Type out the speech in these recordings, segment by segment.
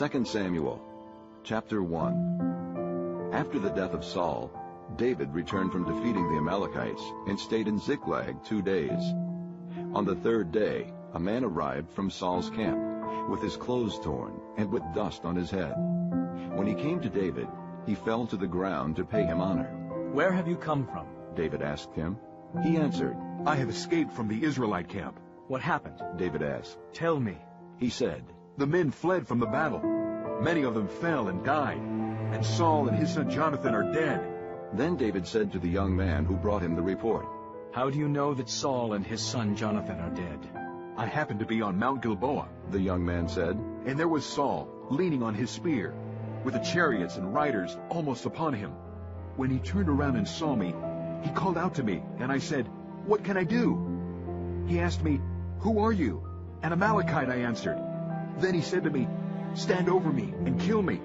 2 Samuel, chapter 1. After the death of Saul, David returned from defeating the Amalekites and stayed in Ziklag 2 days. On the third day, a man arrived from Saul's camp, with his clothes torn and with dust on his head. When he came to David, he fell to the ground to pay him honor. "Where have you come from?" David asked him. He answered, "I have escaped from the Israelite camp." "What happened?" David asked. "Tell me." He said, "The men fled from the battle. Many of them fell and died, and Saul and his son Jonathan are dead." Then David said to the young man who brought him the report, "How do you know that Saul and his son Jonathan are dead?" "I happened to be on Mount Gilboa," the young man said, "and there was Saul, leaning on his spear, with the chariots and riders almost upon him. When he turned around and saw me, he called out to me, and I said, 'What can I do?' He asked me, 'Who are you?' 'An Amalekite,' I answered. Then he said to me, 'Stand over me and kill me.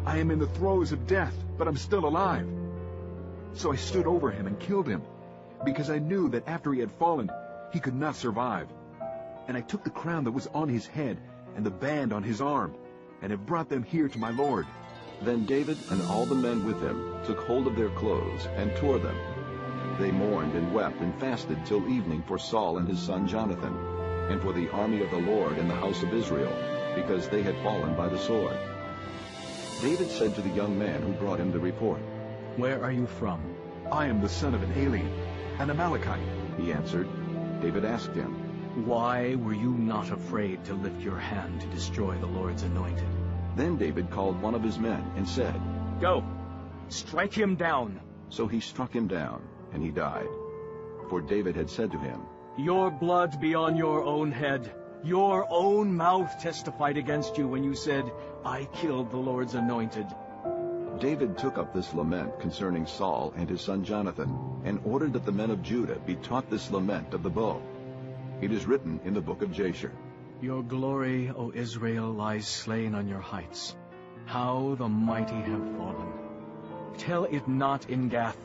I am in the throes of death, but I'm still alive.' So I stood over him and killed him, because I knew that after he had fallen, he could not survive. And I took the crown that was on his head and the band on his arm, and have brought them here to my lord." Then David and all the men with him took hold of their clothes and tore them. They mourned and wept and fasted till evening for Saul and his son Jonathan, and for the army of the Lord in the house of Israel, because they had fallen by the sword. David said to the young man who brought him the report, "Where are you from?" "I am the son of an alien, an Amalekite." He answered. David asked him, "Why were you not afraid to lift your hand to destroy the Lord's anointed?" Then David called one of his men and said, "Go, strike him down." So he struck him down, and he died. For David had said to him, "Your blood be on your own head. Your own mouth testified against you when you said, 'I killed the Lord's anointed.'" David took up this lament concerning Saul and his son Jonathan, and ordered that the men of Judah be taught this lament of the bow. It is written in the book of Jasher, "Your glory, O Israel, lies slain on your heights. How the mighty have fallen. Tell it not in Gath.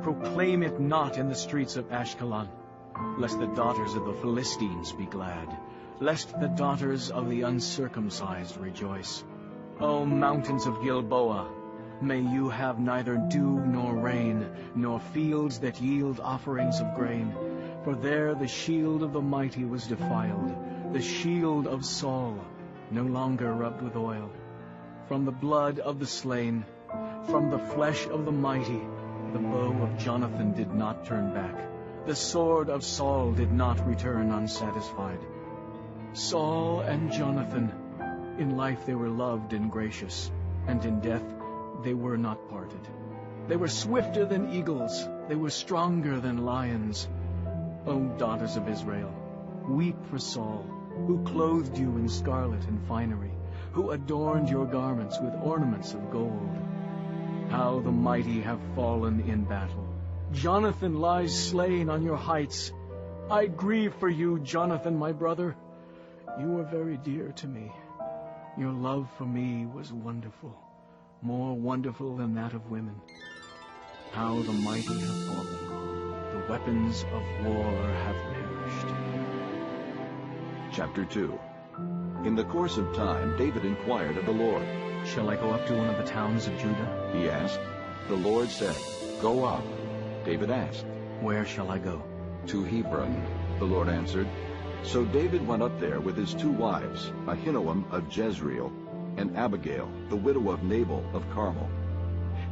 Proclaim it not in the streets of Ashkelon. Lest the daughters of the Philistines be glad, lest the daughters of the uncircumcised rejoice. O mountains of Gilboa, may you have neither dew nor rain, nor fields that yield offerings of grain. For there the shield of the mighty was defiled, the shield of Saul, no longer rubbed with oil. From the blood of the slain, from the flesh of the mighty, the bow of Jonathan did not turn back. The sword of Saul did not return unsatisfied. Saul and Jonathan, in life they were loved and gracious, and in death they were not parted. They were swifter than eagles, they were stronger than lions. O daughters of Israel, weep for Saul, who clothed you in scarlet and finery, who adorned your garments with ornaments of gold. How the mighty have fallen in battle. Jonathan lies slain on your heights. I grieve for you, Jonathan, my brother. You were very dear to me. Your love for me was wonderful, more wonderful than that of women. How the mighty have fallen. The weapons of war have perished." Chapter 2. In the course of time, David inquired of the Lord. "Shall I go up to one of the towns of Judah?" He asked. The Lord said, "Go up." David asked, "Where shall I go?" "To Hebron," the Lord answered. So David went up there with his 2 wives, Ahinoam of Jezreel, and Abigail, the widow of Nabal of Carmel.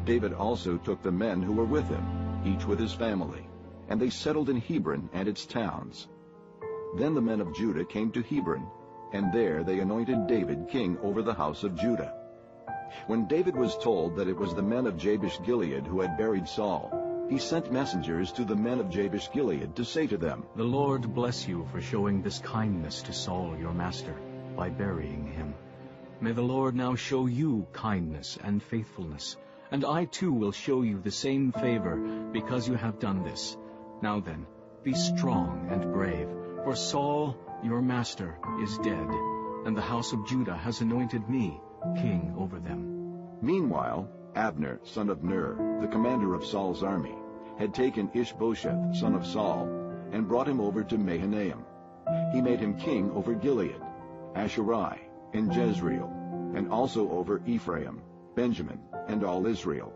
David also took the men who were with him, each with his family, and they settled in Hebron and its towns. Then the men of Judah came to Hebron, and there they anointed David king over the house of Judah. When David was told that it was the men of Jabesh-Gilead who had buried Saul, he sent messengers to the men of Jabesh-Gilead to say to them, "The Lord bless you for showing this kindness to Saul your master, by burying him. May the Lord now show you kindness and faithfulness, and I too will show you the same favor, because you have done this. Now then, be strong and brave, for Saul your master is dead, and the house of Judah has anointed me king over them." Meanwhile, Abner, son of Ner, the commander of Saul's army, had taken Ishbosheth, son of Saul, and brought him over to Mahanaim. He made him king over Gilead, Asherai, and Jezreel, and also over Ephraim, Benjamin, and all Israel.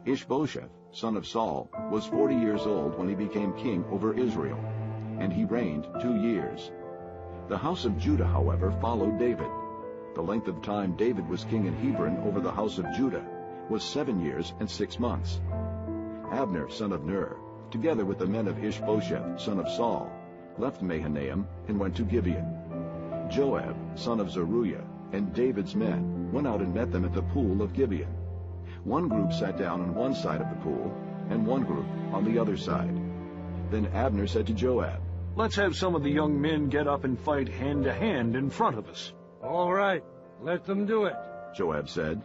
Ishbosheth, son of Saul, was 40 years old when he became king over Israel, and he reigned 2 years. The house of Judah, however, followed David. The length of time David was king in Hebron over the house of Judah was 7 years and 6 months. Abner, son of Ner, together with the men of Ishbosheth, son of Saul, left Mahanaim and went to Gibeon. Joab, son of Zeruiah, and David's men went out and met them at the pool of Gibeon. One group sat down on one side of the pool, and one group on the other side. Then Abner said to Joab, "Let's have some of the young men get up and fight hand-to-hand in front of us." "All right, let them do it," Joab said.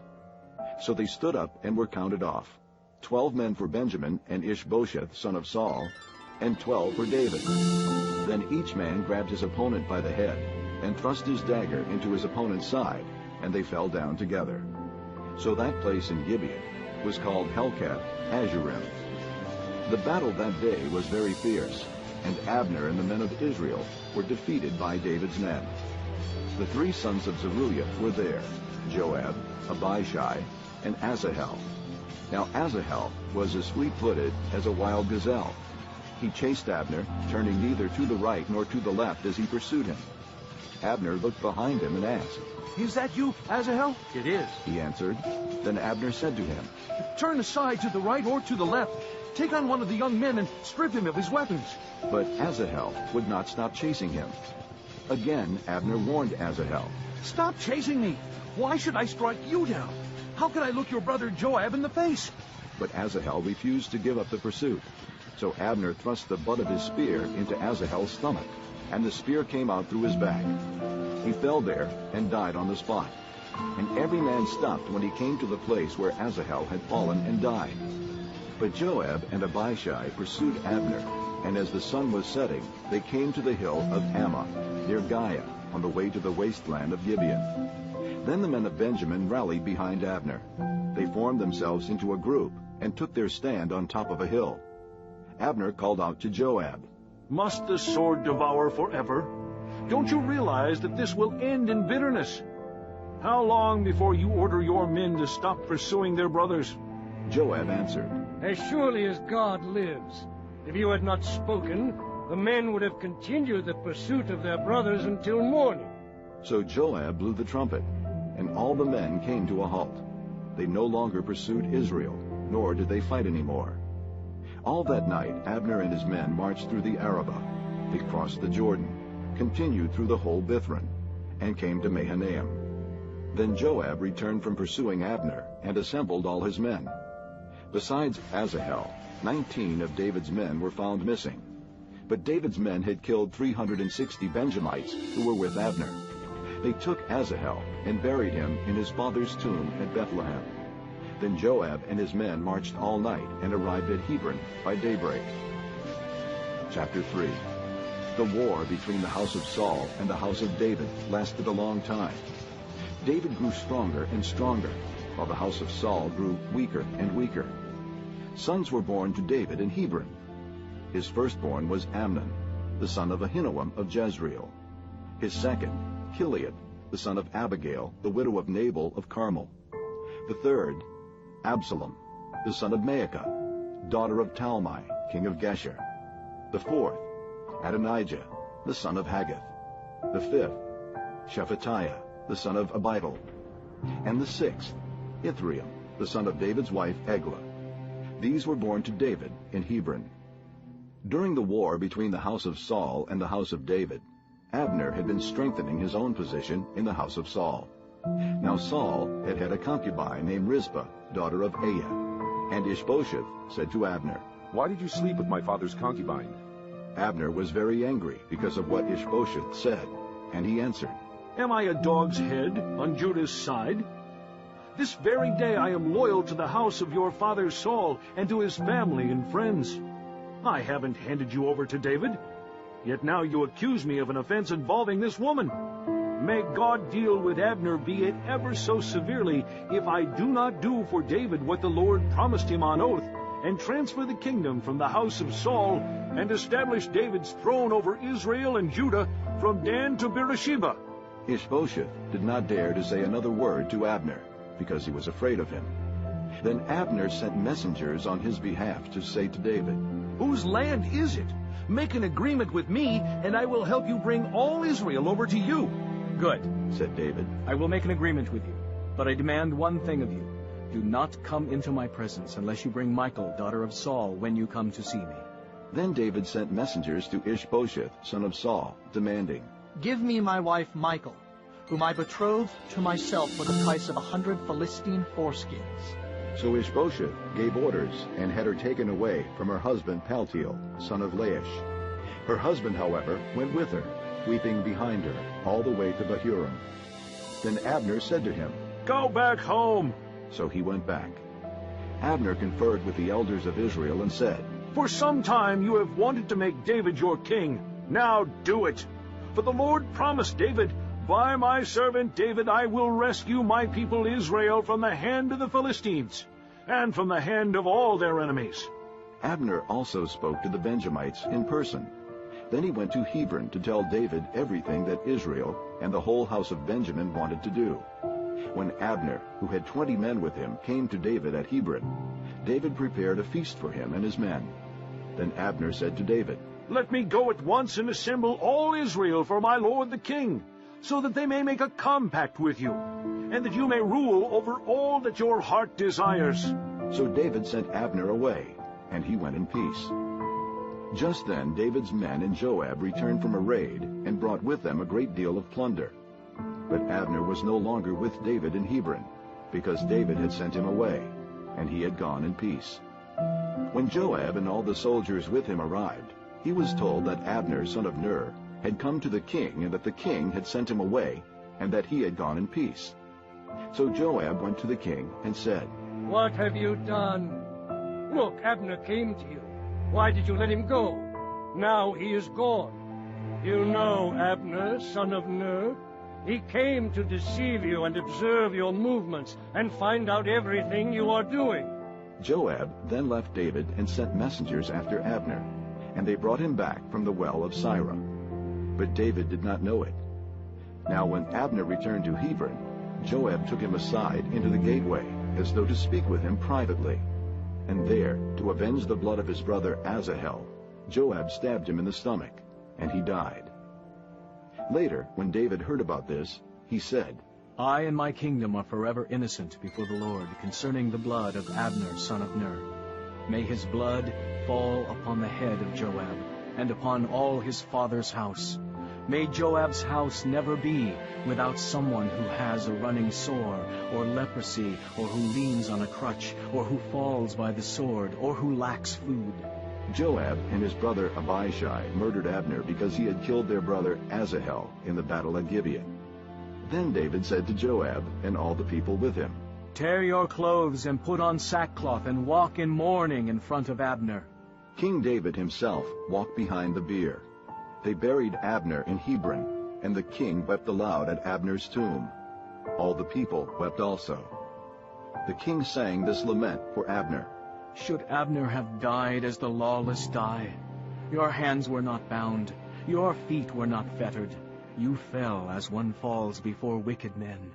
So they stood up and were counted off, 12 men for Benjamin and Ishbosheth, son of Saul, and 12 for David. Then each man grabbed his opponent by the head and thrust his dagger into his opponent's side, and they fell down together. So that place in Gibeon was called Helkath Azurim. The battle that day was very fierce, and Abner and the men of Israel were defeated by David's men. The 3 sons of Zeruiah were there, Joab, Abishai, and Asahel. Now Asahel was as fleet-footed as a wild gazelle. He chased Abner, turning neither to the right nor to the left as he pursued him. Abner looked behind him and asked, "Is that you, Asahel?" "It is." He answered. Then Abner said to him, "Turn aside to the right or to the left. Take on one of the young men and strip him of his weapons." But Asahel would not stop chasing him. Again Abner warned Asahel. "Stop chasing me! Why should I strike you down? How can I look your brother Joab in the face?" But Asahel refused to give up the pursuit. So Abner thrust the butt of his spear into Asahel's stomach, and the spear came out through his back. He fell there and died on the spot. And every man stopped when he came to the place where Asahel had fallen and died. But Joab and Abishai pursued Abner, and as the sun was setting, they came to the hill of Ammah, near Giah, on the way to the wasteland of Gibeon. Then the men of Benjamin rallied behind Abner. They formed themselves into a group and took their stand on top of a hill. Abner called out to Joab, "Must the sword devour forever? Don't you realize that this will end in bitterness? How long before you order your men to stop pursuing their brothers?" Joab answered, "As surely as God lives, if you had not spoken, the men would have continued the pursuit of their brothers until morning." So Joab blew the trumpet, and all the men came to a halt. They no longer pursued Israel, nor did they fight any more. All that night Abner and his men marched through the Arabah. They crossed the Jordan, continued through the whole Bithron, and came to Mahanaim. Then Joab returned from pursuing Abner and assembled all his men. Besides Asahel, 19 of David's men were found missing. But David's men had killed 360 Benjamites who were with Abner. They took Asahel and buried him in his father's tomb at Bethlehem. Then Joab and his men marched all night and arrived at Hebron by daybreak. Chapter 3. The war between the house of Saul and the house of David lasted a long time. David grew stronger and stronger, while the house of Saul grew weaker and weaker. Sons were born to David in Hebron. His firstborn was Amnon, the son of Ahinoam of Jezreel. His second, Gilead, the son of Abigail, the widow of Nabal of Carmel. The third, Absalom, the son of Maacah, daughter of Talmai, king of Geshur. The fourth, Adonijah, the son of Haggith. The fifth, Shephatiah, the son of Abidal. And the sixth, Ithream, the son of David's wife Eglah. These were born to David in Hebron. During the war between the house of Saul and the house of David, Abner had been strengthening his own position in the house of Saul. Now Saul had had a concubine named Rizpah, daughter of Aiah. And Ishbosheth said to Abner, "Why did you sleep with my father's concubine?" Abner was very angry because of what Ishbosheth said, and he answered, "Am I a dog's head on Judah's side? This very day I am loyal to the house of your father Saul and to his family and friends. I haven't handed you over to David, yet now you accuse me of an offense involving this woman. May God deal with Abner, be it ever so severely, if I do not do for David what the Lord promised him on oath, and transfer the kingdom from the house of Saul, and establish David's throne over Israel and Judah from Dan to Beersheba." Ishbosheth did not dare to say another word to Abner, because he was afraid of him. Then Abner sent messengers on his behalf to say to David, Whose land is it? Make an agreement with me, and I will help you bring all Israel over to you. Good, said David. I will make an agreement with you, but I demand one thing of you. Do not come into my presence unless you bring Michal, daughter of Saul, when you come to see me. Then David sent messengers to Ishbosheth, son of Saul, demanding, Give me my wife Michal, whom I betrothed to myself for the price of 100 Philistine foreskins. So Ishbosheth gave orders and had her taken away from her husband Paltiel, son of Laish. Her husband, however, went with her, weeping behind her, all the way to Bahurim. Then Abner said to him, Go back home. So he went back. Abner conferred with the elders of Israel and said, For some time you have wanted to make David your king. Now do it. For the Lord promised David, By my servant David I will rescue my people Israel from the hand of the Philistines, and from the hand of all their enemies. Abner also spoke to the Benjamites in person. Then he went to Hebron to tell David everything that Israel and the whole house of Benjamin wanted to do. When Abner, who had 20 men with him, came to David at Hebron, David prepared a feast for him and his men. Then Abner said to David, Let me go at once and assemble all Israel for my lord the king, so that they may make a compact with you, and that you may rule over all that your heart desires. So David sent Abner away, and he went in peace. Just then David's men and Joab returned from a raid, and brought with them a great deal of plunder. But Abner was no longer with David in Hebron, because David had sent him away, and he had gone in peace. When Joab and all the soldiers with him arrived, he was told that Abner, son of Ner, had come to the king, and that the king had sent him away, and that he had gone in peace. So Joab went to the king and said, What have you done? Look, Abner came to you. Why did you let him go? Now he is gone. You know Abner, son of Ner. He came to deceive you and observe your movements and find out everything you are doing. Joab then left David and sent messengers after Abner, and they brought him back from the well of Sirah. But David did not know it. Now when Abner returned to Hebron, Joab took him aside into the gateway, as though to speak with him privately. And there, to avenge the blood of his brother Asahel, Joab stabbed him in the stomach, and he died. Later, when David heard about this, he said, I and my kingdom are forever innocent before the Lord concerning the blood of Abner, son of Ner. May his blood fall upon the head of Joab, and upon all his father's house. May Joab's house never be without someone who has a running sore, or leprosy, or who leans on a crutch, or who falls by the sword, or who lacks food. Joab and his brother Abishai murdered Abner because he had killed their brother Asahel in the battle at Gibeon. Then David said to Joab and all the people with him, Tear your clothes and put on sackcloth and walk in mourning in front of Abner. King David himself walked behind the bier. They buried Abner in Hebron, and the king wept aloud at Abner's tomb. All the people wept also. The king sang this lament for Abner. Should Abner have died as the lawless die? Your hands were not bound, your feet were not fettered. You fell as one falls before wicked men.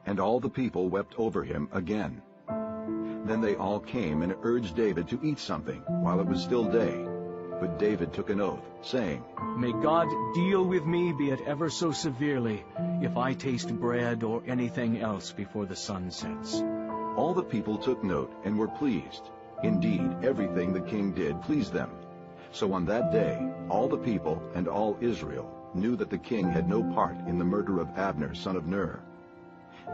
And all the people wept over him again. Then they all came and urged David to eat something while it was still day. But David took an oath, saying, May God deal with me, be it ever so severely, if I taste bread or anything else before the sun sets. All the people took note and were pleased. Indeed, everything the king did pleased them. So on that day, all the people and all Israel knew that the king had no part in the murder of Abner, son of Ner.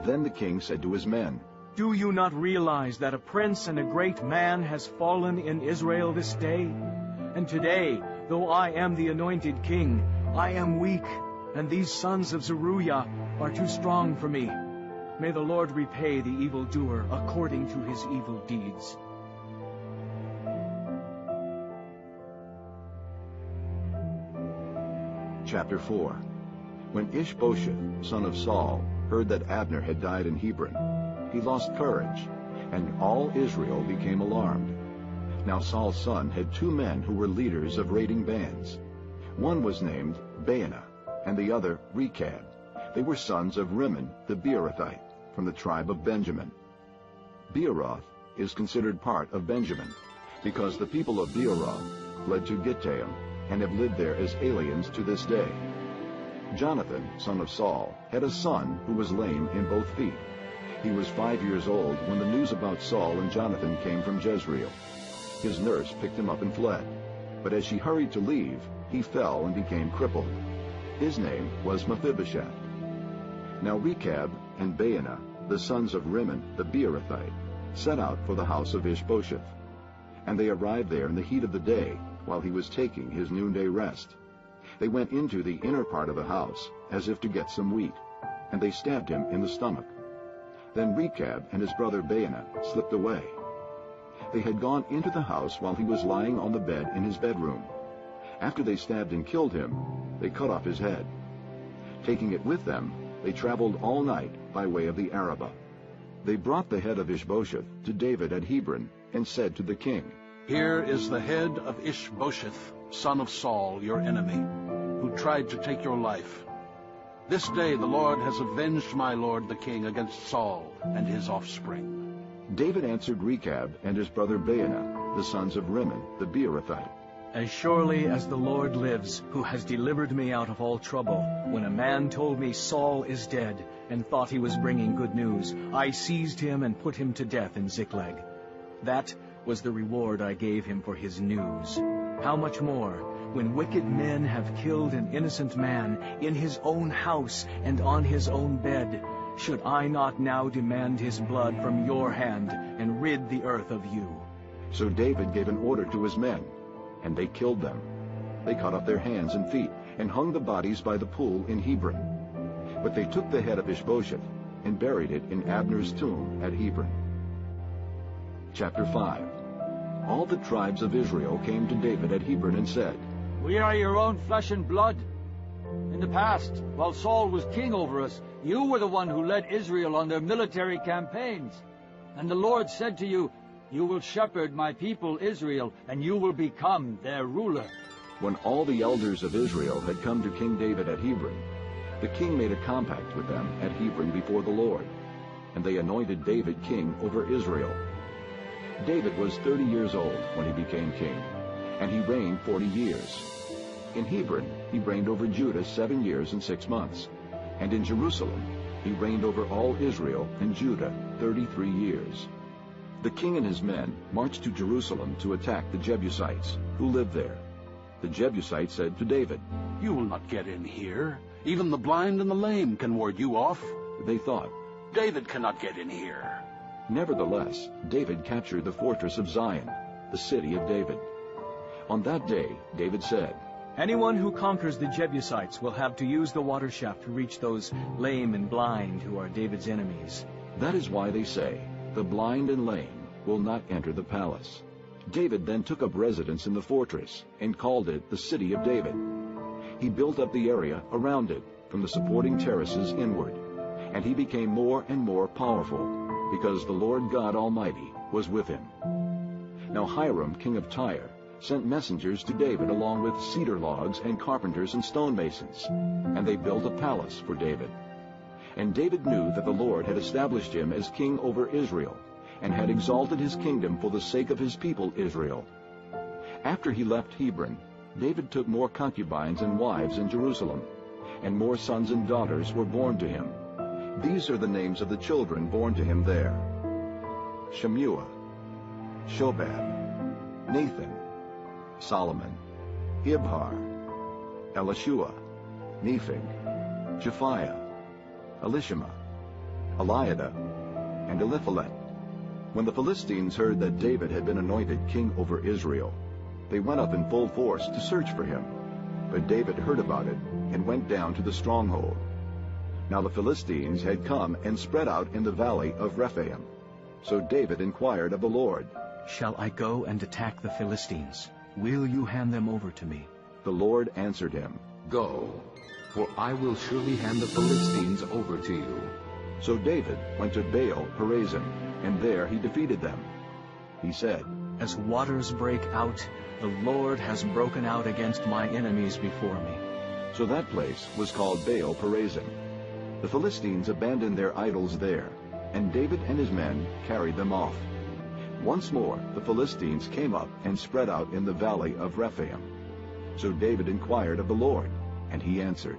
Then the king said to his men, Do you not realize that a prince and a great man has fallen in Israel this day? And today, though I am the anointed king, I am weak, and these sons of Zeruiah are too strong for me. May the Lord repay the evildoer according to his evil deeds. Chapter 4. When Ishbosheth, son of Saul, heard that Abner had died in Hebron, he lost courage, and all Israel became alarmed. Now Saul's son had 2 men who were leaders of raiding bands. One was named Baanah, and the other Rechab. They were sons of Rimmon the Beerothite, from the tribe of Benjamin. Beeroth is considered part of Benjamin, because the people of Beeroth fled to Gittaim and have lived there as aliens to this day. Jonathan, son of Saul, had a son who was lame in both feet. He was 5 years old when the news about Saul and Jonathan came from Jezreel. His nurse picked him up and fled, but as she hurried to leave, he fell and became crippled. His name was Mephibosheth. Now Rechab and Baanah, the sons of Rimmon the Beerothite, set out for the house of Ishbosheth. And they arrived there in the heat of the day, while he was taking his noonday rest. They went into the inner part of the house, as if to get some wheat, and they stabbed him in the stomach. Then Rechab and his brother Baanah slipped away. They had gone into the house while he was lying on the bed in his bedroom. After they stabbed and killed him, they cut off his head. Taking it with them, they traveled all night by way of the Arabah. They brought the head of Ishbosheth to David at Hebron, and said to the king, "Here is the head of Ishbosheth, son of Saul, your enemy, who tried to take your life. This day the Lord has avenged my lord the king against Saul and his offspring." David answered Rechab and his brother Baanah, the sons of Rimmon the Beerothite, As surely as the Lord lives, who has delivered me out of all trouble, when a man told me Saul is dead, and thought he was bringing good news, I seized him and put him to death in Ziklag. That was the reward I gave him for his news. How much more, when wicked men have killed an innocent man in his own house and on his own bed, should I not now demand his blood from your hand and rid the earth of you? So David gave an order to his men, and they killed them. They cut off their hands and feet, and hung the bodies by the pool in Hebron. But they took the head of Ishbosheth, and buried it in Abner's tomb at Hebron. Chapter 5. All the tribes of Israel came to David at Hebron and said, "We are your own flesh and blood. In the past, while Saul was king over us, you were the one who led Israel on their military campaigns. And the Lord said to you, 'You will shepherd my people Israel, and you will become their ruler.'" When all the elders of Israel had come to King David at Hebron, the king made a compact with them at Hebron before the Lord, and they anointed David king over Israel. David was 30 years old when he became king, and he reigned 40 years. In Hebron he reigned over Judah 7 years and 6 months, and in Jerusalem he reigned over all Israel and Judah 33 years. The king and his men marched to Jerusalem to attack the Jebusites, who lived there. The Jebusites said to David, "You will not get in here. Even the blind and the lame can ward you off." They thought. "David cannot get in here." Nevertheless, David captured the fortress of Zion, the city of David. On that day, David said, Anyone who conquers the Jebusites will have to use the water shaft to reach those lame and blind who are David's enemies. That is why they say, the blind and lame will not enter the palace. David then took up residence in the fortress and called it the City of David. He built up the area around it, from the supporting terraces inward, and he became more and more powerful, because the Lord God Almighty was with him. Now Hiram, king of Tyre, sent messengers to David along with cedar logs and carpenters and stonemasons, and they built a palace for David. And David knew that the Lord had established him as king over Israel, and had exalted his kingdom for the sake of his people Israel. After he left Hebron, David took more concubines and wives in Jerusalem, and more sons and daughters were born to him. These are the names of the children born to him there: Shemuah, Shobab, Nathan, Solomon, Ibhar, Elishua, Nepheg, Japhiah, Elishama, Eliada, and Eliphalet. When the Philistines heard that David had been anointed king over Israel, they went up in full force to search for him. But David heard about it and went down to the stronghold. Now the Philistines had come and spread out in the valley of Rephaim. So David inquired of the Lord, Shall I go and attack the Philistines? Will you hand them over to me? The Lord answered him, Go, for I will surely hand the Philistines over to you. So David went to Baal Perazim, and there he defeated them. He said, As waters break out, the Lord has broken out against my enemies before me. So that place was called Baal Perazim. The Philistines abandoned their idols there, and David and his men carried them off. Once more the Philistines came up and spread out in the valley of Rephaim. So David inquired of the Lord, and he answered,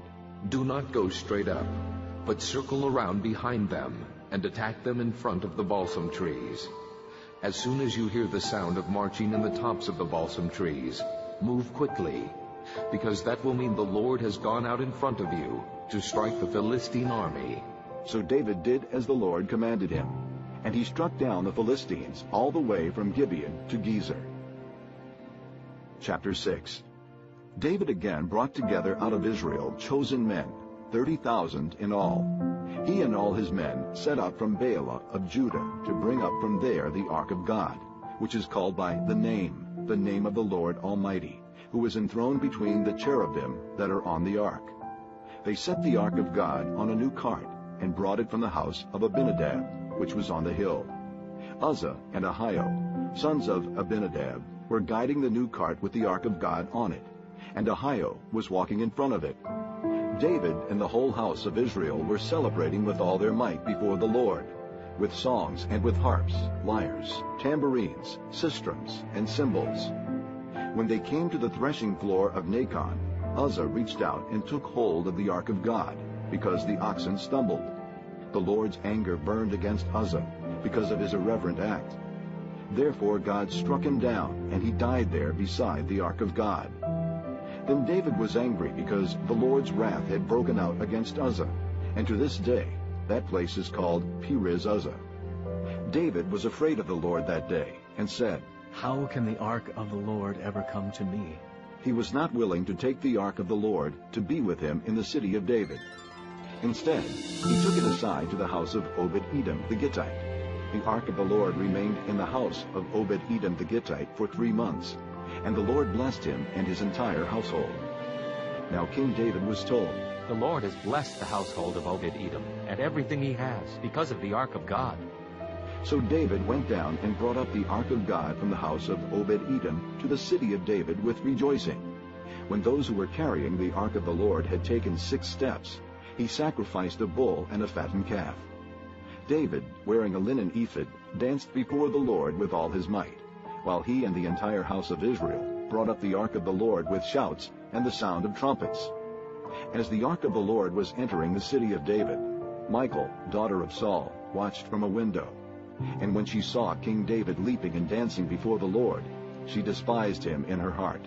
Do not go straight up, but circle around behind them and attack them in front of the balsam trees. As soon as you hear the sound of marching in the tops of the balsam trees, move quickly, because that will mean the Lord has gone out in front of you to strike the Philistine army. So David did as the Lord commanded him, and he struck down the Philistines all the way from Gibeon to Gezer. Chapter 6. David again brought together out of Israel chosen men, 30,000 in all. He and all his men set out from Baalah of Judah to bring up from there the ark of God, which is called by the name of the Lord Almighty, who is enthroned between the cherubim that are on the ark. They set the ark of God on a new cart and brought it from the house of Abinadab, which was on the hill. Uzzah and Ahio, sons of Abinadab, were guiding the new cart with the ark of God on it, and Ahio was walking in front of it. David and the whole house of Israel were celebrating with all their might before the Lord, with songs and with harps, lyres, tambourines, sistrums, and cymbals. When they came to the threshing floor of Nacon, Uzzah reached out and took hold of the ark of God, because the oxen stumbled. The Lord's anger burned against Uzzah because of his irreverent act. Therefore God struck him down, and he died there beside the ark of God. Then David was angry because the Lord's wrath had broken out against Uzzah, and to this day that place is called Perez-Uzzah. David was afraid of the Lord that day, and said, How can the ark of the Lord ever come to me? He was not willing to take the ark of the Lord to be with him in the city of David. Instead, he took it aside to the house of Obed-Edom the Gittite. The ark of the Lord remained in the house of Obed-Edom the Gittite for 3 months, and the Lord blessed him and his entire household. Now King David was told, The Lord has blessed the household of Obed-Edom and everything he has because of the ark of God. So David went down and brought up the ark of God from the house of Obed-Edom to the city of David with rejoicing. When those who were carrying the ark of the Lord had taken 6 steps, he sacrificed a bull and a fattened calf. David, wearing a linen ephod, danced before the Lord with all his might, while he and the entire house of Israel brought up the ark of the Lord with shouts and the sound of trumpets. As the ark of the Lord was entering the city of David, Michal, daughter of Saul, watched from a window. And when she saw King David leaping and dancing before the Lord, she despised him in her heart.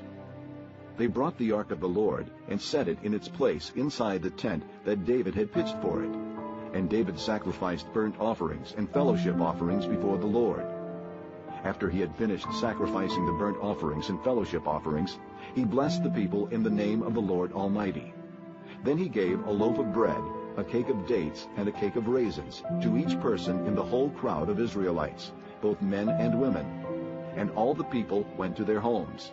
They brought the ark of the Lord and set it in its place inside the tent that David had pitched for it. And David sacrificed burnt offerings and fellowship offerings before the Lord. After he had finished sacrificing the burnt offerings and fellowship offerings, he blessed the people in the name of the Lord Almighty. Then he gave a loaf of bread, a cake of dates, and a cake of raisins to each person in the whole crowd of Israelites, both men and women. And all the people went to their homes.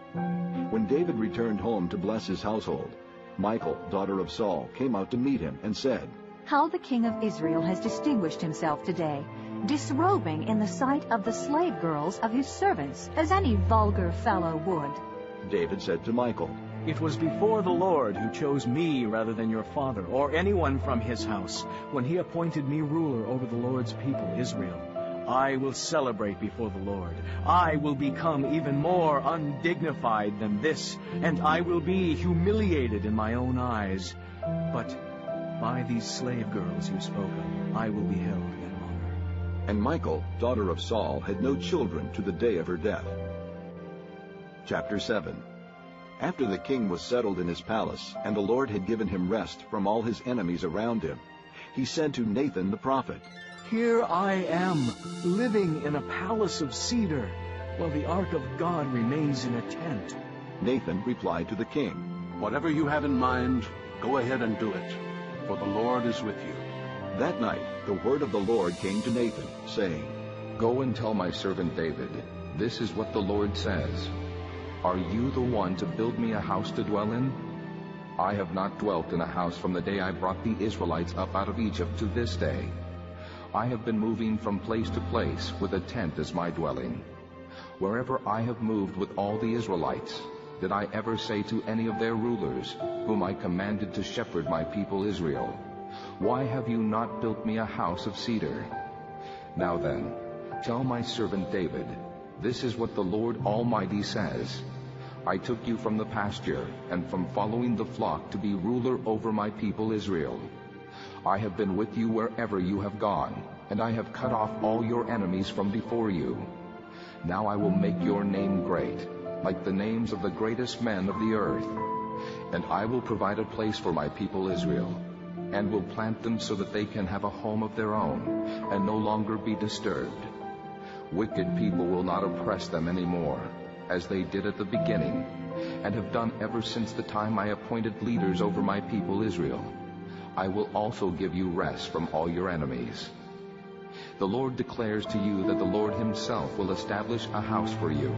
When David returned home to bless his household, Michal, daughter of Saul, came out to meet him and said, How the king of Israel has distinguished himself today, disrobing in the sight of the slave girls of his servants, as any vulgar fellow would. David said to Michal, It was before the Lord who chose me rather than your father, or anyone from his house, when he appointed me ruler over the Lord's people, Israel. I will celebrate before the Lord. I will become even more undignified than this, and I will be humiliated in my own eyes. But by these slave girls you spoke of, I will be held in honor. And Michal, daughter of Saul, had no children to the day of her death. Chapter 7. After the king was settled in his palace, and the Lord had given him rest from all his enemies around him, he said to Nathan the prophet, Here I am, living in a palace of cedar, while the ark of God remains in a tent. Nathan replied to the king, Whatever you have in mind, go ahead and do it, for the Lord is with you. That night the word of the Lord came to Nathan, saying, Go and tell my servant David, this is what the Lord says. Are you the one to build me a house to dwell in? I have not dwelt in a house from the day I brought the Israelites up out of Egypt to this day. I have been moving from place to place with a tent as my dwelling. Wherever I have moved with all the Israelites, did I ever say to any of their rulers, whom I commanded to shepherd my people Israel, Why have you not built me a house of cedar? Now then, tell my servant David, this is what the Lord Almighty says. I took you from the pasture and from following the flock to be ruler over my people Israel. I have been with you wherever you have gone, and I have cut off all your enemies from before you. Now I will make your name great, like the names of the greatest men of the earth. And I will provide a place for my people Israel, and will plant them so that they can have a home of their own, and no longer be disturbed. Wicked people will not oppress them anymore, as they did at the beginning, and have done ever since the time I appointed leaders over my people Israel. I will also give you rest from all your enemies. The Lord declares to you that the Lord himself will establish a house for you.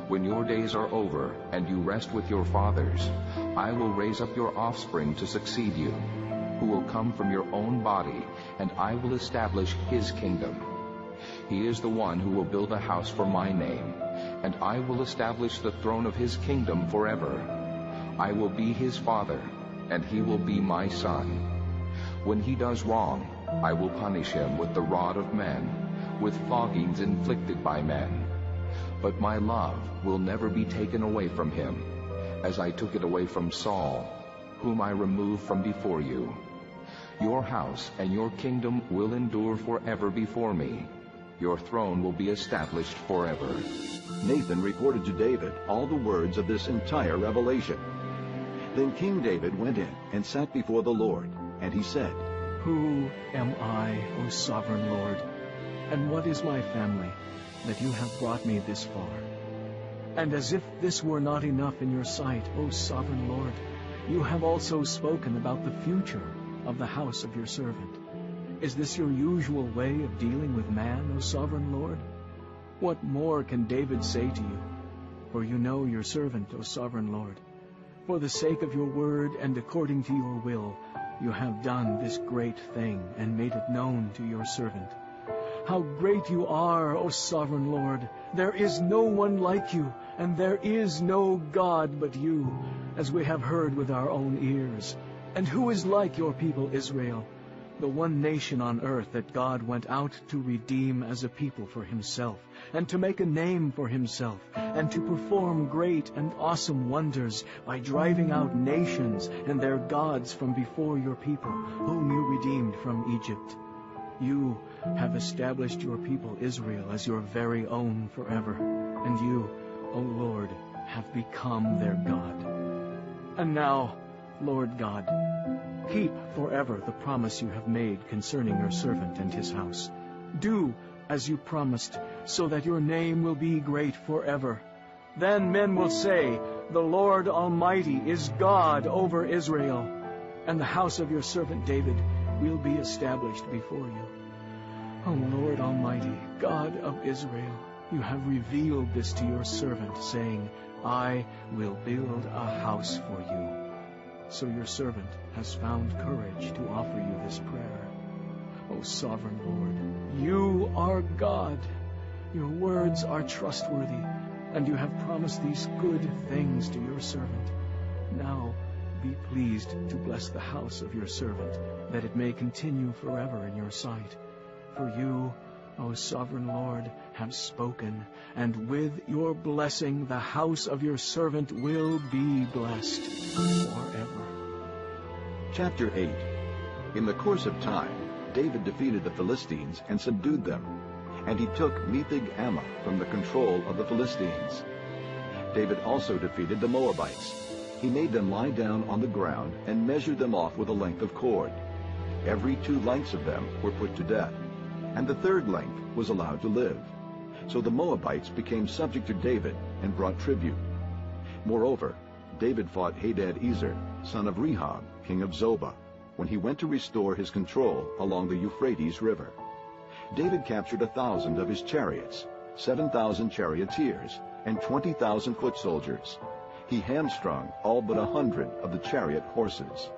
When your days are over and you rest with your fathers, I will raise up your offspring to succeed you, who will come from your own body, and I will establish his kingdom. He is the one who will build a house for my name, and I will establish the throne of his kingdom forever. I will be his father, and he will be my son. When he does wrong, I will punish him with the rod of men, with floggings inflicted by men. But my love will never be taken away from him, as I took it away from Saul, whom I removed from before you. Your house and your kingdom will endure forever before me. Your throne will be established forever. Nathan reported to David all the words of this entire revelation. Then King David went in and sat before the Lord, and he said, Who am I, O sovereign Lord, and what is my family, that you have brought me this far? And as if this were not enough in your sight, O sovereign Lord, you have also spoken about the future of the house of your servant. Is this your usual way of dealing with man, O sovereign Lord? What more can David say to you? For you know your servant, O sovereign Lord. For the sake of your word and according to your will, you have done this great thing and made it known to your servant. How great you are, O sovereign Lord! There is no one like you, and there is no God but you, as we have heard with our own ears. And who is like your people Israel, the one nation on earth that God went out to redeem as a people for himself, and to make a name for himself, and to perform great and awesome wonders by driving out nations and their gods from before your people, whom you redeemed from Egypt? You have established your people Israel as your very own forever, and you, O Lord, have become their God. And now, Lord God, keep forever the promise you have made concerning your servant and his house. Do as you promised, so that your name will be great forever. Then men will say, the Lord Almighty is God over Israel, and the house of your servant David will be established before you. O Lord Almighty, God of Israel, you have revealed this to your servant, saying, I will build a house for you. So your servant has found courage to offer you this prayer. O sovereign Lord, you are God. Your words are trustworthy, and you have promised these good things to your servant. Now be pleased to bless the house of your servant, that it may continue forever in your sight. For you, O sovereign Lord, have spoken, and with your blessing the house of your servant will be blessed forever. Chapter 8. In the course of time, David defeated the Philistines and subdued them, and he took Metheg-Ammah from the control of the Philistines. David also defeated the Moabites. He made them lie down on the ground and measured them off with a length of cord. Every 2 lengths of them were put to death, and the 3rd length was allowed to live. So the Moabites became subject to David and brought tribute. Moreover, David fought Hadad-ezer, son of Rehob, king of Zobah, when he went to restore his control along the Euphrates River. David captured 1,000 of his chariots, 7,000 charioteers, and 20,000 foot soldiers. He hamstrung all but 100 of the chariot horses.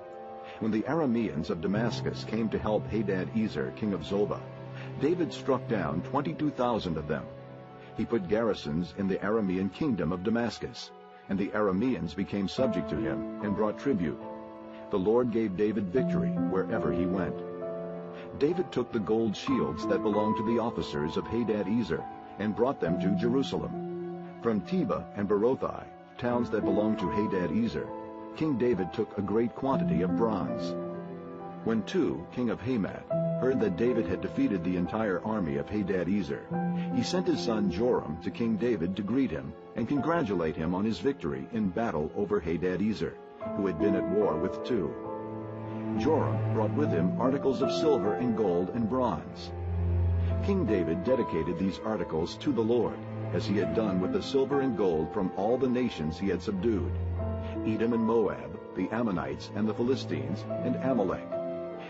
When the Arameans of Damascus came to help Hadad-ezer, king of Zobah, David struck down 22,000 of them. He put garrisons in the Aramean kingdom of Damascus, and the Arameans became subject to him and brought tribute. the Lord gave David victory wherever he went. David took the gold shields that belonged to the officers of Hadad-ezer and brought them to Jerusalem. From Tebah and Berothai, towns that belonged to Hadad-ezer, King David took a great quantity of bronze. When Tu, king of Hamath, heard that David had defeated the entire army of Hadad-ezer, he sent his son Joram to King David to greet him and congratulate him on his victory in battle over Hadad-ezer, who had been at war with Tu. Joram brought with him articles of silver and gold and bronze. King David dedicated these articles to the Lord, as he had done with the silver and gold from all the nations he had subdued: Edom and Moab, the Ammonites and the Philistines, and Amalek.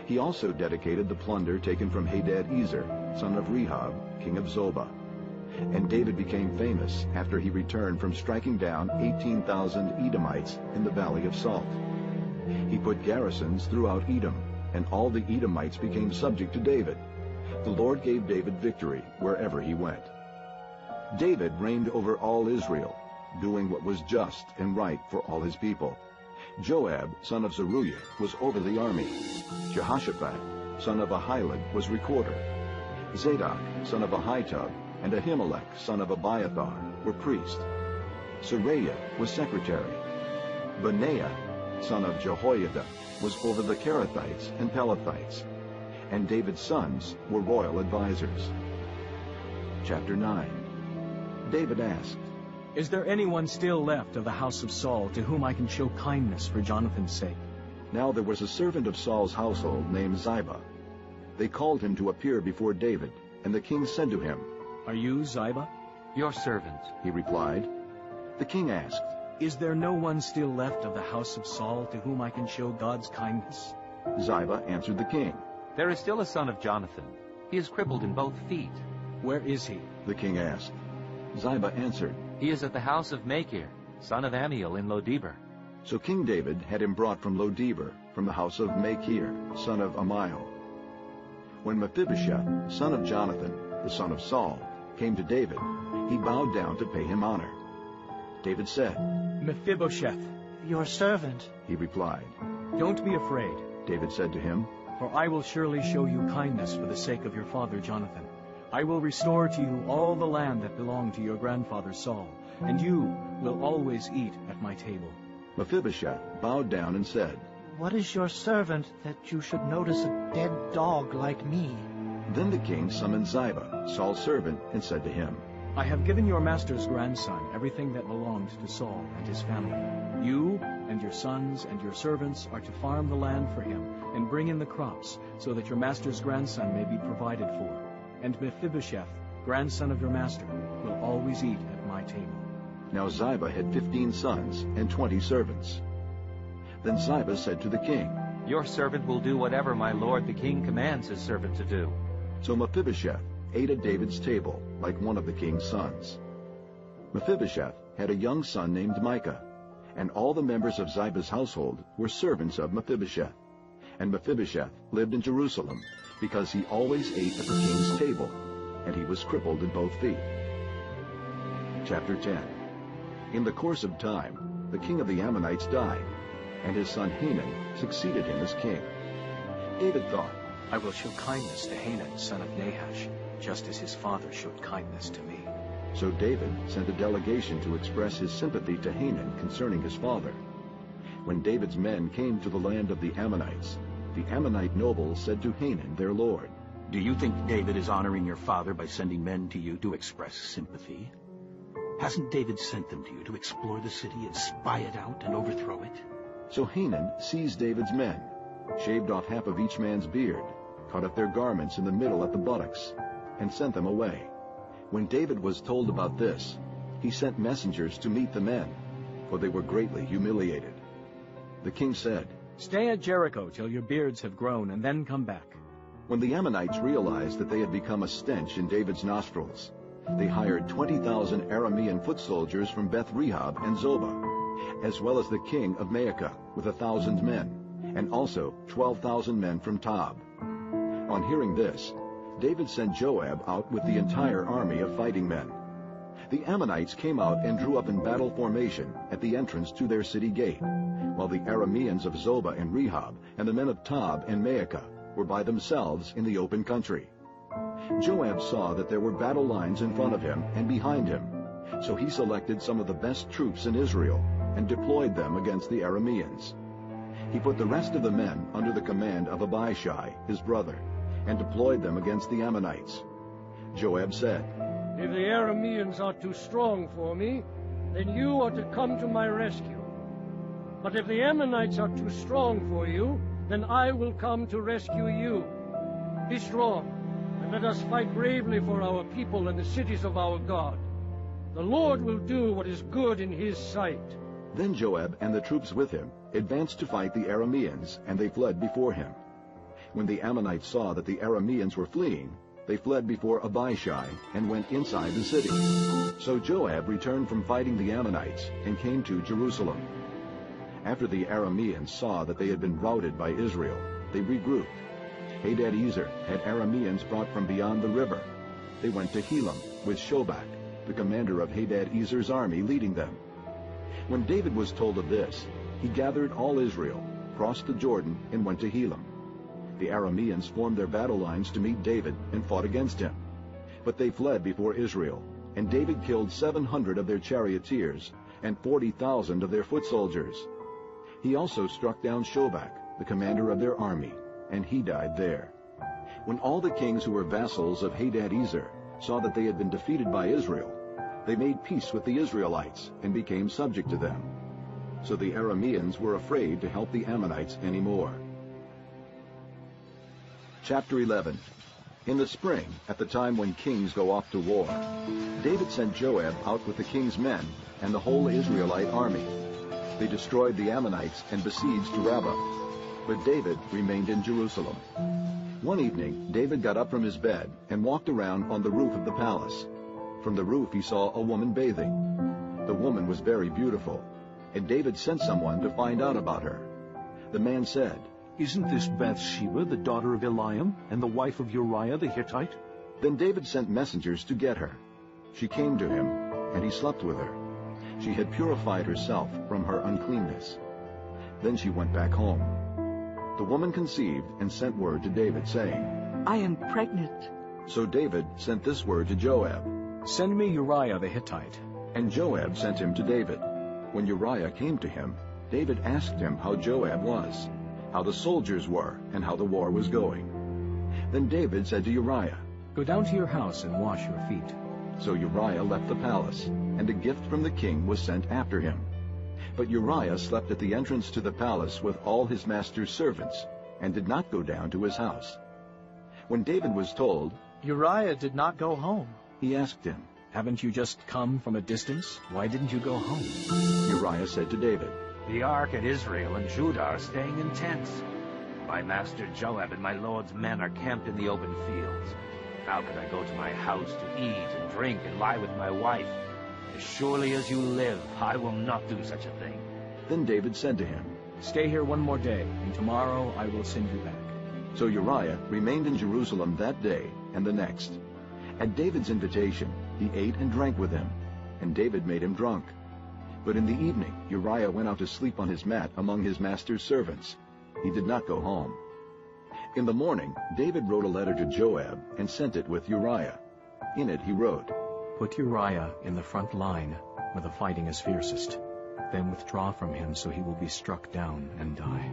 He also dedicated the plunder taken from Hadad-ezer, son of Rehob, king of Zobah. And David became famous after he returned from striking down 18,000 Edomites in the Valley of Salt. He put garrisons throughout Edom, and all the Edomites became subject to David. The Lord gave David victory wherever he went. David reigned over all Israel, doing what was just and right for all his people. Joab, son of Zeruiah, was over the army. Jehoshaphat, son of Ahilud, was recorder. Zadok, son of Ahitub, and Ahimelech, son of Abiathar, were priests. Seraiah was secretary. Benaiah, son of Jehoiada, was over the Kerethites and Pelethites. And David's sons were royal advisers. Chapter 9. David asked, "Is there anyone still left of the house of Saul to whom I can show kindness for Jonathan's sake?" Now there was a servant of Saul's household named Ziba. They called him to appear before David, and the king said to him, "Are you Ziba?" "Your servant," he replied. The king asked, "Is there no one still left of the house of Saul to whom I can show God's kindness?" Ziba answered the king, "There is still a son of Jonathan. He is crippled in both feet." "Where is he?" the king asked. Ziba answered, "He is at the house of Machir, son of Ammiel in Lodebar." So King David had him brought from Lodebar, from the house of Machir, son of Ammiel. When Mephibosheth, son of Jonathan, the son of Saul, came to David, he bowed down to pay him honor. David said, "Mephibosheth." "Your servant," he replied. "Don't be afraid," David said to him, "for I will surely show you kindness for the sake of your father Jonathan. I will restore to you all the land that belonged to your grandfather Saul, and you will always eat at my table." Mephibosheth bowed down and said, "What is your servant that you should notice a dead dog like me?" Then the king summoned Ziba, Saul's servant, and said to him, "I have given your master's grandson everything that belonged to Saul and his family. You and your sons and your servants are to farm the land for him and bring in the crops, so that your master's grandson may be provided for. And Mephibosheth, grandson of your master, will always eat at my table." Now Ziba had 15 sons and 20 servants. Then Ziba said to the king, "Your servant will do whatever my lord the king commands his servant to do." So Mephibosheth ate at David's table like one of the king's sons. Mephibosheth had a young son named Micah, and all the members of Ziba's household were servants of Mephibosheth. And Mephibosheth lived in Jerusalem, because he always ate at the king's table, and he was crippled in both feet. Chapter 10. In the course of time, the king of the Ammonites died, and his son Hanun succeeded him as king. David thought, "I will show kindness to Hanun, son of Nahash, just as his father showed kindness to me." So David sent a delegation to express his sympathy to Hanun concerning his father. When David's men came to the land of the Ammonites, the Ammonite nobles said to Hanun, their lord, "Do you think David is honoring your father by sending men to you to express sympathy? Hasn't David sent them to you to explore the city and spy it out and overthrow it?" So Hanun seized David's men, shaved off half of each man's beard, cut up their garments in the middle at the buttocks, and sent them away. When David was told about this, he sent messengers to meet the men, for they were greatly humiliated. The king said, "Stay at Jericho till your beards have grown, and then come back." When the Ammonites realized that they had become a stench in David's nostrils, they hired 20,000 Aramean foot soldiers from Beth Rehob and Zobah, as well as the king of Maacah with 1,000 men, and also 12,000 men from Tob. On hearing this, David sent Joab out with the entire army of fighting men. The Ammonites came out and drew up in battle formation at the entrance to their city gate, while the Arameans of Zobah and Rehob and the men of Tob and Maacah were by themselves in the open country. Joab saw that there were battle lines in front of him and behind him, so he selected some of the best troops in Israel and deployed them against the Arameans. He put the rest of the men under the command of Abishai, his brother, and deployed them against the Ammonites. Joab said, "If the Arameans are too strong for me, then you are to come to my rescue. But if the Ammonites are too strong for you, then I will come to rescue you. Be strong, and let us fight bravely for our people and the cities of our God. The Lord will do what is good in his sight." Then Joab and the troops with him advanced to fight the Arameans, and they fled before him. When the Ammonites saw that the Arameans were fleeing, they fled before Abishai and went inside the city. So Joab returned from fighting the Ammonites and came to Jerusalem. After the Arameans saw that they had been routed by Israel, they regrouped. Hadadezer had Arameans brought from beyond the river. They went to Helam with Shobak, the commander of Hadadezer's army, leading them. When David was told of this, he gathered all Israel, crossed the Jordan, and went to Helam. The Arameans formed their battle lines to meet David and fought against him. But they fled before Israel, and David killed 700 of their charioteers and 40,000 of their foot soldiers. He also struck down Shobak, the commander of their army, and he died there. When all the kings who were vassals of Hadadezer saw that they had been defeated by Israel, they made peace with the Israelites and became subject to them. So the Arameans were afraid to help the Ammonites anymore. Chapter 11. In the spring, at the time when kings go off to war, David sent Joab out with the king's men and the whole Israelite army. They destroyed the Ammonites and besieged Rabbah, but David remained in Jerusalem. One evening, David got up from his bed and walked around on the roof of the palace. From the roof he saw a woman bathing. The woman was very beautiful, and David sent someone to find out about her. The man said, "Isn't this Bathsheba, the daughter of Eliam, and the wife of Uriah the Hittite?" Then David sent messengers to get her. She came to him, and he slept with her. She had purified herself from her uncleanness. Then she went back home. The woman conceived and sent word to David, saying, "I am pregnant." So David sent this word to Joab, "Send me Uriah the Hittite." And Joab sent him to David. When Uriah came to him, David asked him how Joab was, how the soldiers were, and how the war was going. Then David said to Uriah, "Go down to your house and wash your feet." So Uriah left the palace, and a gift from the king was sent after him. But Uriah slept at the entrance to the palace with all his master's servants, and did not go down to his house. When David was told, Uriah did not go home, he asked him, "Haven't you just come from a distance? Why didn't you go home?" Uriah said to David, The ark and Israel and Judah are staying in tents. My master Joab and my lord's men are camped in the open fields. How could I go to my house to eat and drink and lie with my wife? As surely as you live, I will not do such a thing." Then David said to him, "Stay here one more day, and tomorrow I will send you back." So Uriah remained in Jerusalem that day and the next. At David's invitation, he ate and drank with him, and David made him drunk. But in the evening, Uriah went out to sleep on his mat among his master's servants. He did not go home. In the morning, David wrote a letter to Joab and sent it with Uriah. In it he wrote, "Put Uriah in the front line where the fighting is fiercest. Then withdraw from him so he will be struck down and die."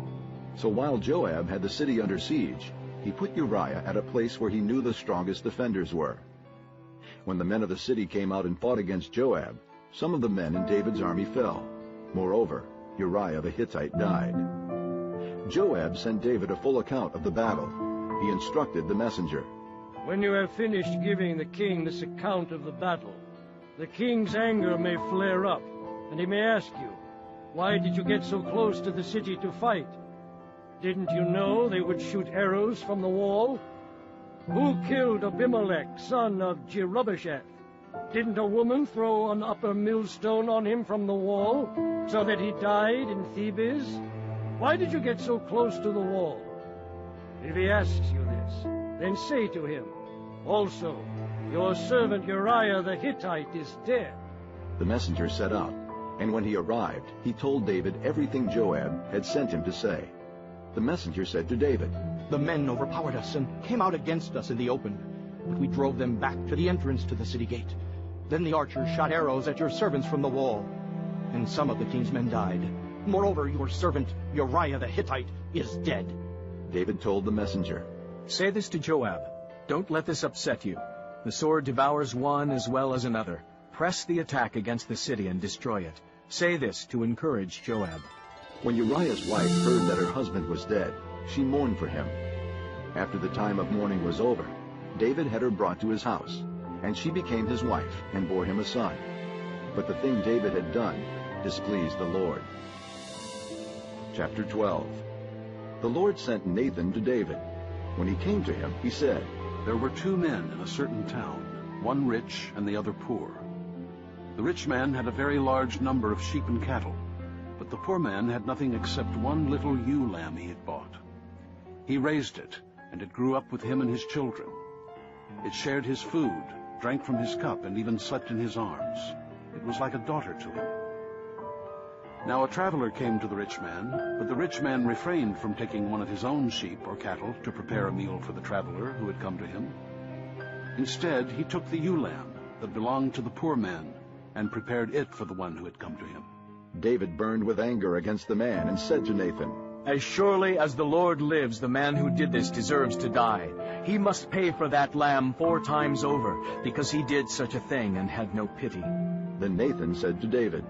So while Joab had the city under siege, he put Uriah at a place where he knew the strongest defenders were. When the men of the city came out and fought against Joab, some of the men in David's army fell. Moreover, Uriah the Hittite died. Joab sent David a full account of the battle. He instructed the messenger, "When you have finished giving the king this account of the battle, the king's anger may flare up, and he may ask you, 'Why did you get so close to the city to fight? Didn't you know they would shoot arrows from the wall? Who killed Abimelech, son of Jerubbesheth? Didn't a woman throw an upper millstone on him from the wall, so that he died in Thebez? Why did you get so close to the wall?' If he asks you this, then say to him, 'Also, Your servant Uriah the Hittite is dead. The messenger set out, and when he arrived, he told David everything Joab had sent him to say. The messenger said to David, The men overpowered us and came out against us in the open, but we drove them back to the entrance to the city gate. Then the archers shot arrows at your servants from the wall, and some of the king's men died. Moreover, your servant Uriah the Hittite is dead. David told the messenger, Say this to Joab. Don't let this upset you. The sword devours one as well as another. Press the attack against the city and destroy it. Say this to encourage Joab. When Uriah's wife heard that her husband was dead, she mourned for him. After the time of mourning was over, David had her brought to his house, and she became his wife and bore him a son. But the thing David had done displeased the Lord. Chapter 12. The Lord sent Nathan to David. When he came to him, he said, There were 2 men in a certain town, one rich and the other poor. The rich man had a very large number of sheep and cattle, but the poor man had nothing except one little ewe lamb he had bought. He raised it, and it grew up with him and his children. It shared his food, drank from his cup, and even slept in his arms. It was like a daughter to him. Now a traveler came to the rich man, but the rich man refrained from taking one of his own sheep or cattle to prepare a meal for the traveler who had come to him. Instead, he took the ewe lamb that belonged to the poor man and prepared it for the one who had come to him. David burned with anger against the man and said to Nathan, As surely as the Lord lives, the man who did this deserves to die. He must pay for that lamb 4 times over, because he did such a thing and had no pity. Then Nathan said to David,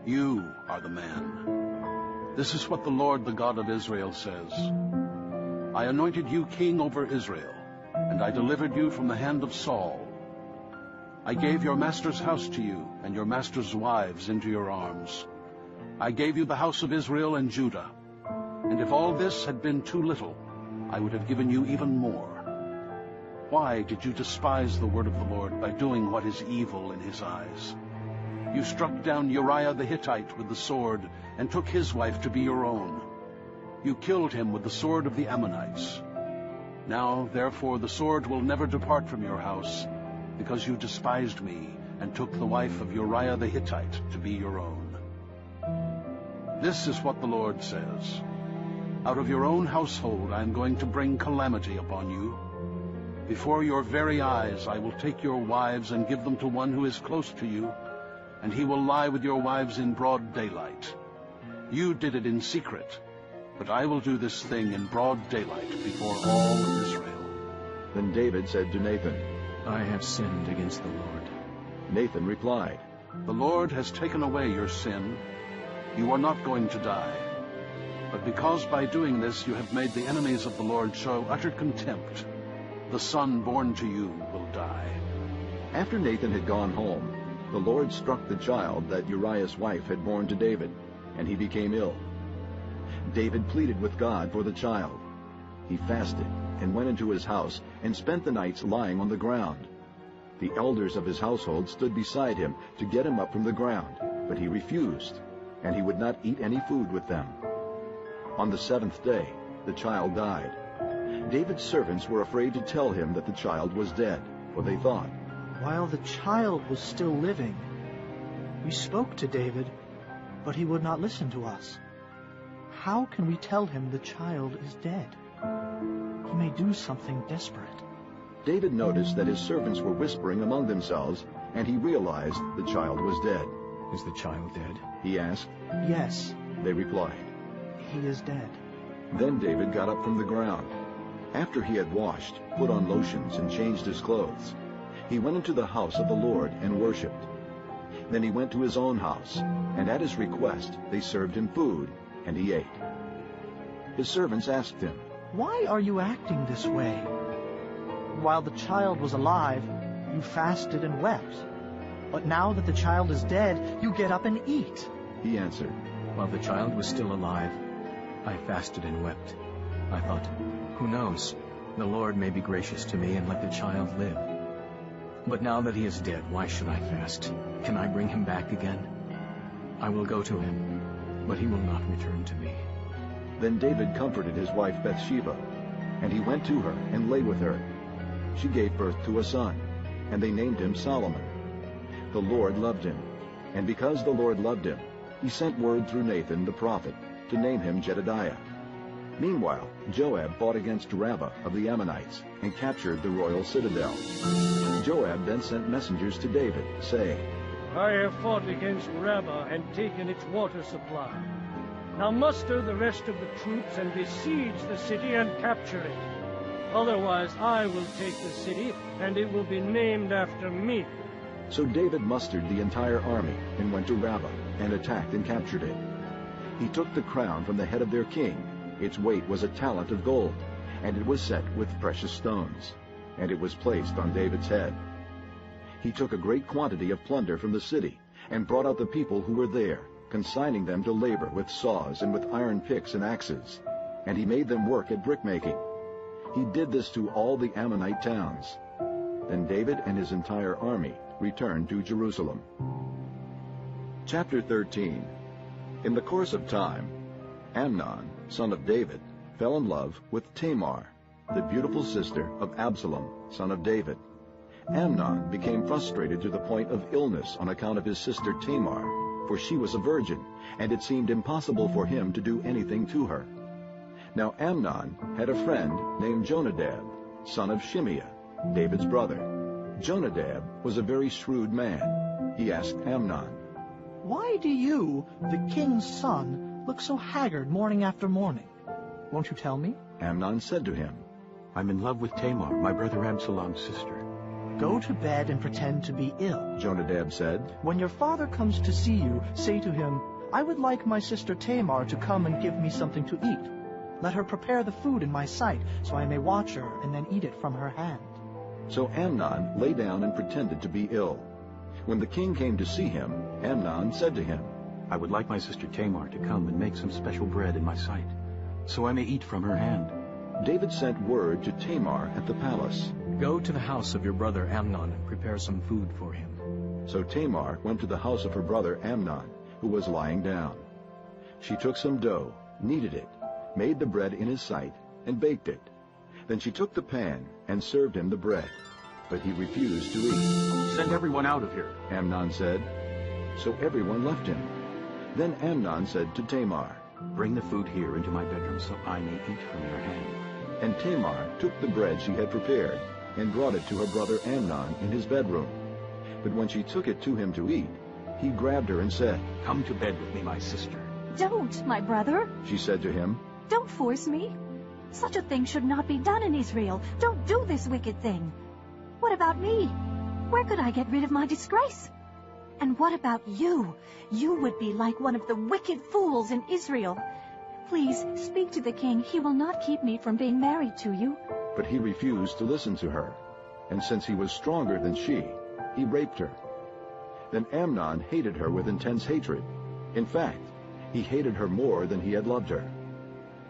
You are the man. This is what the Lord, the God of Israel, says. I anointed you king over Israel, and I delivered you from the hand of Saul. I gave your master's house to you, and your master's wives into your arms. I gave you the house of Israel and Judah. And if all this had been too little, I would have given you even more. Why did you despise the word of the Lord by doing what is evil in his eyes? You struck down Uriah the Hittite with the sword and took his wife to be your own. You killed him with the sword of the Ammonites. Now, therefore, the sword will never depart from your house, because you despised me and took the wife of Uriah the Hittite to be your own. This is what the Lord says. Out of your own household I am going to bring calamity upon you. Before your very eyes I will take your wives and give them to one who is close to you, and he will lie with your wives in broad daylight. You did it in secret, but I will do this thing in broad daylight before all Israel. Then David said to Nathan, I have sinned against the Lord. Nathan replied, The Lord has taken away your sin. You are not going to die. But because by doing this you have made the enemies of the Lord show utter contempt, the son born to you will die. After Nathan had gone home, the Lord struck the child that Uriah's wife had borne to David, and he became ill. David pleaded with God for the child. He fasted and went into his house and spent the nights lying on the ground. The elders of his household stood beside him to get him up from the ground, but he refused, and he would not eat any food with them. On the 7th day, the child died. David's servants were afraid to tell him that the child was dead, for they thought, While the child was still living, we spoke to David, but he would not listen to us. How can we tell him the child is dead? He may do something desperate. David noticed that his servants were whispering among themselves, and he realized the child was dead. Is the child dead? He asked. Yes, They replied. he is dead. Then David got up from the ground. After he had washed, put on lotions, and changed his clothes, he went into the house of the Lord and worshipped. Then he went to his own house, and at his request they served him food, and he ate. His servants asked him, Why are you acting this way? While the child was alive, you fasted and wept. But now that the child is dead, you get up and eat. He answered, While the child was still alive, I fasted and wept. I thought, who knows? The Lord may be gracious to me and let the child live. But now that he is dead, why should I fast? Can I bring him back again? I will go to him, but he will not return to me. Then David comforted his wife Bathsheba, and he went to her and lay with her. She gave birth to a son, and they named him Solomon. The Lord loved him, and because the Lord loved him, he sent word through Nathan the prophet to name him Jedediah. Meanwhile, Joab fought against Rabbah of the Ammonites and captured the royal citadel. Joab then sent messengers to David, saying, I have fought against Rabbah and taken its water supply. Now muster the rest of the troops and besiege the city and capture it. Otherwise I will take the city, and it will be named after me. So David mustered the entire army and went to Rabbah and attacked and captured it. He took the crown from the head of their king. Its weight was a talent of gold, and it was set with precious stones, and it was placed on David's head. He took a great quantity of plunder from the city and brought out the people who were there, consigning them to labor with saws and with iron picks and axes, and he made them work at brickmaking. He did this to all the Ammonite towns. Then David and his entire army returned to Jerusalem. Chapter 13. In the course of time, Amnon, son of David, fell in love with Tamar, the beautiful sister of Absalom, son of David. Amnon became frustrated to the point of illness on account of his sister Tamar, for she was a virgin, and it seemed impossible for him to do anything to her. Now Amnon had a friend named Jonadab, son of Shimeah, David's brother. Jonadab was a very shrewd man. He asked Amnon, Why do you, the king's son, look so haggard morning after morning? Won't you tell me? Amnon said to him, I'm in love with Tamar, my brother Absalom's sister. Go to bed and pretend to be ill. Jonadab said. When your father comes to see you, say to him, I would like my sister Tamar to come and give me something to eat. Let her prepare the food in my sight, so I may watch her and then eat it from her hand. So Amnon lay down and pretended to be ill. When the king came to see him, Amnon said to him, I would like my sister Tamar to come and make some special bread in my sight, so I may eat from her hand. David sent word to Tamar at the palace. Go to the house of your brother Amnon and prepare some food for him. So Tamar went to the house of her brother Amnon, who was lying down. She took some dough, kneaded it, made the bread in his sight, and baked it. Then she took the pan and served him the bread. But he refused to eat. Send everyone out of here, Amnon said. So everyone left him. Then Amnon said to Tamar, Bring the food here into my bedroom so I may eat from your hand. And Tamar took the bread she had prepared and brought it to her brother Amnon in his bedroom. But when she took it to him to eat, he grabbed her and said, Come to bed with me, my sister. Don't, my brother. She said to him, Don't force me. Such a thing should not be done in Israel. Don't do this wicked thing. What about me? Where could I get rid of my disgrace? And what about you? You would be like one of the wicked fools in Israel. Please, speak to the king. He will not keep me from being married to you. But he refused to listen to her. And since he was stronger than she, he raped her. Then Amnon hated her with intense hatred. In fact, he hated her more than he had loved her.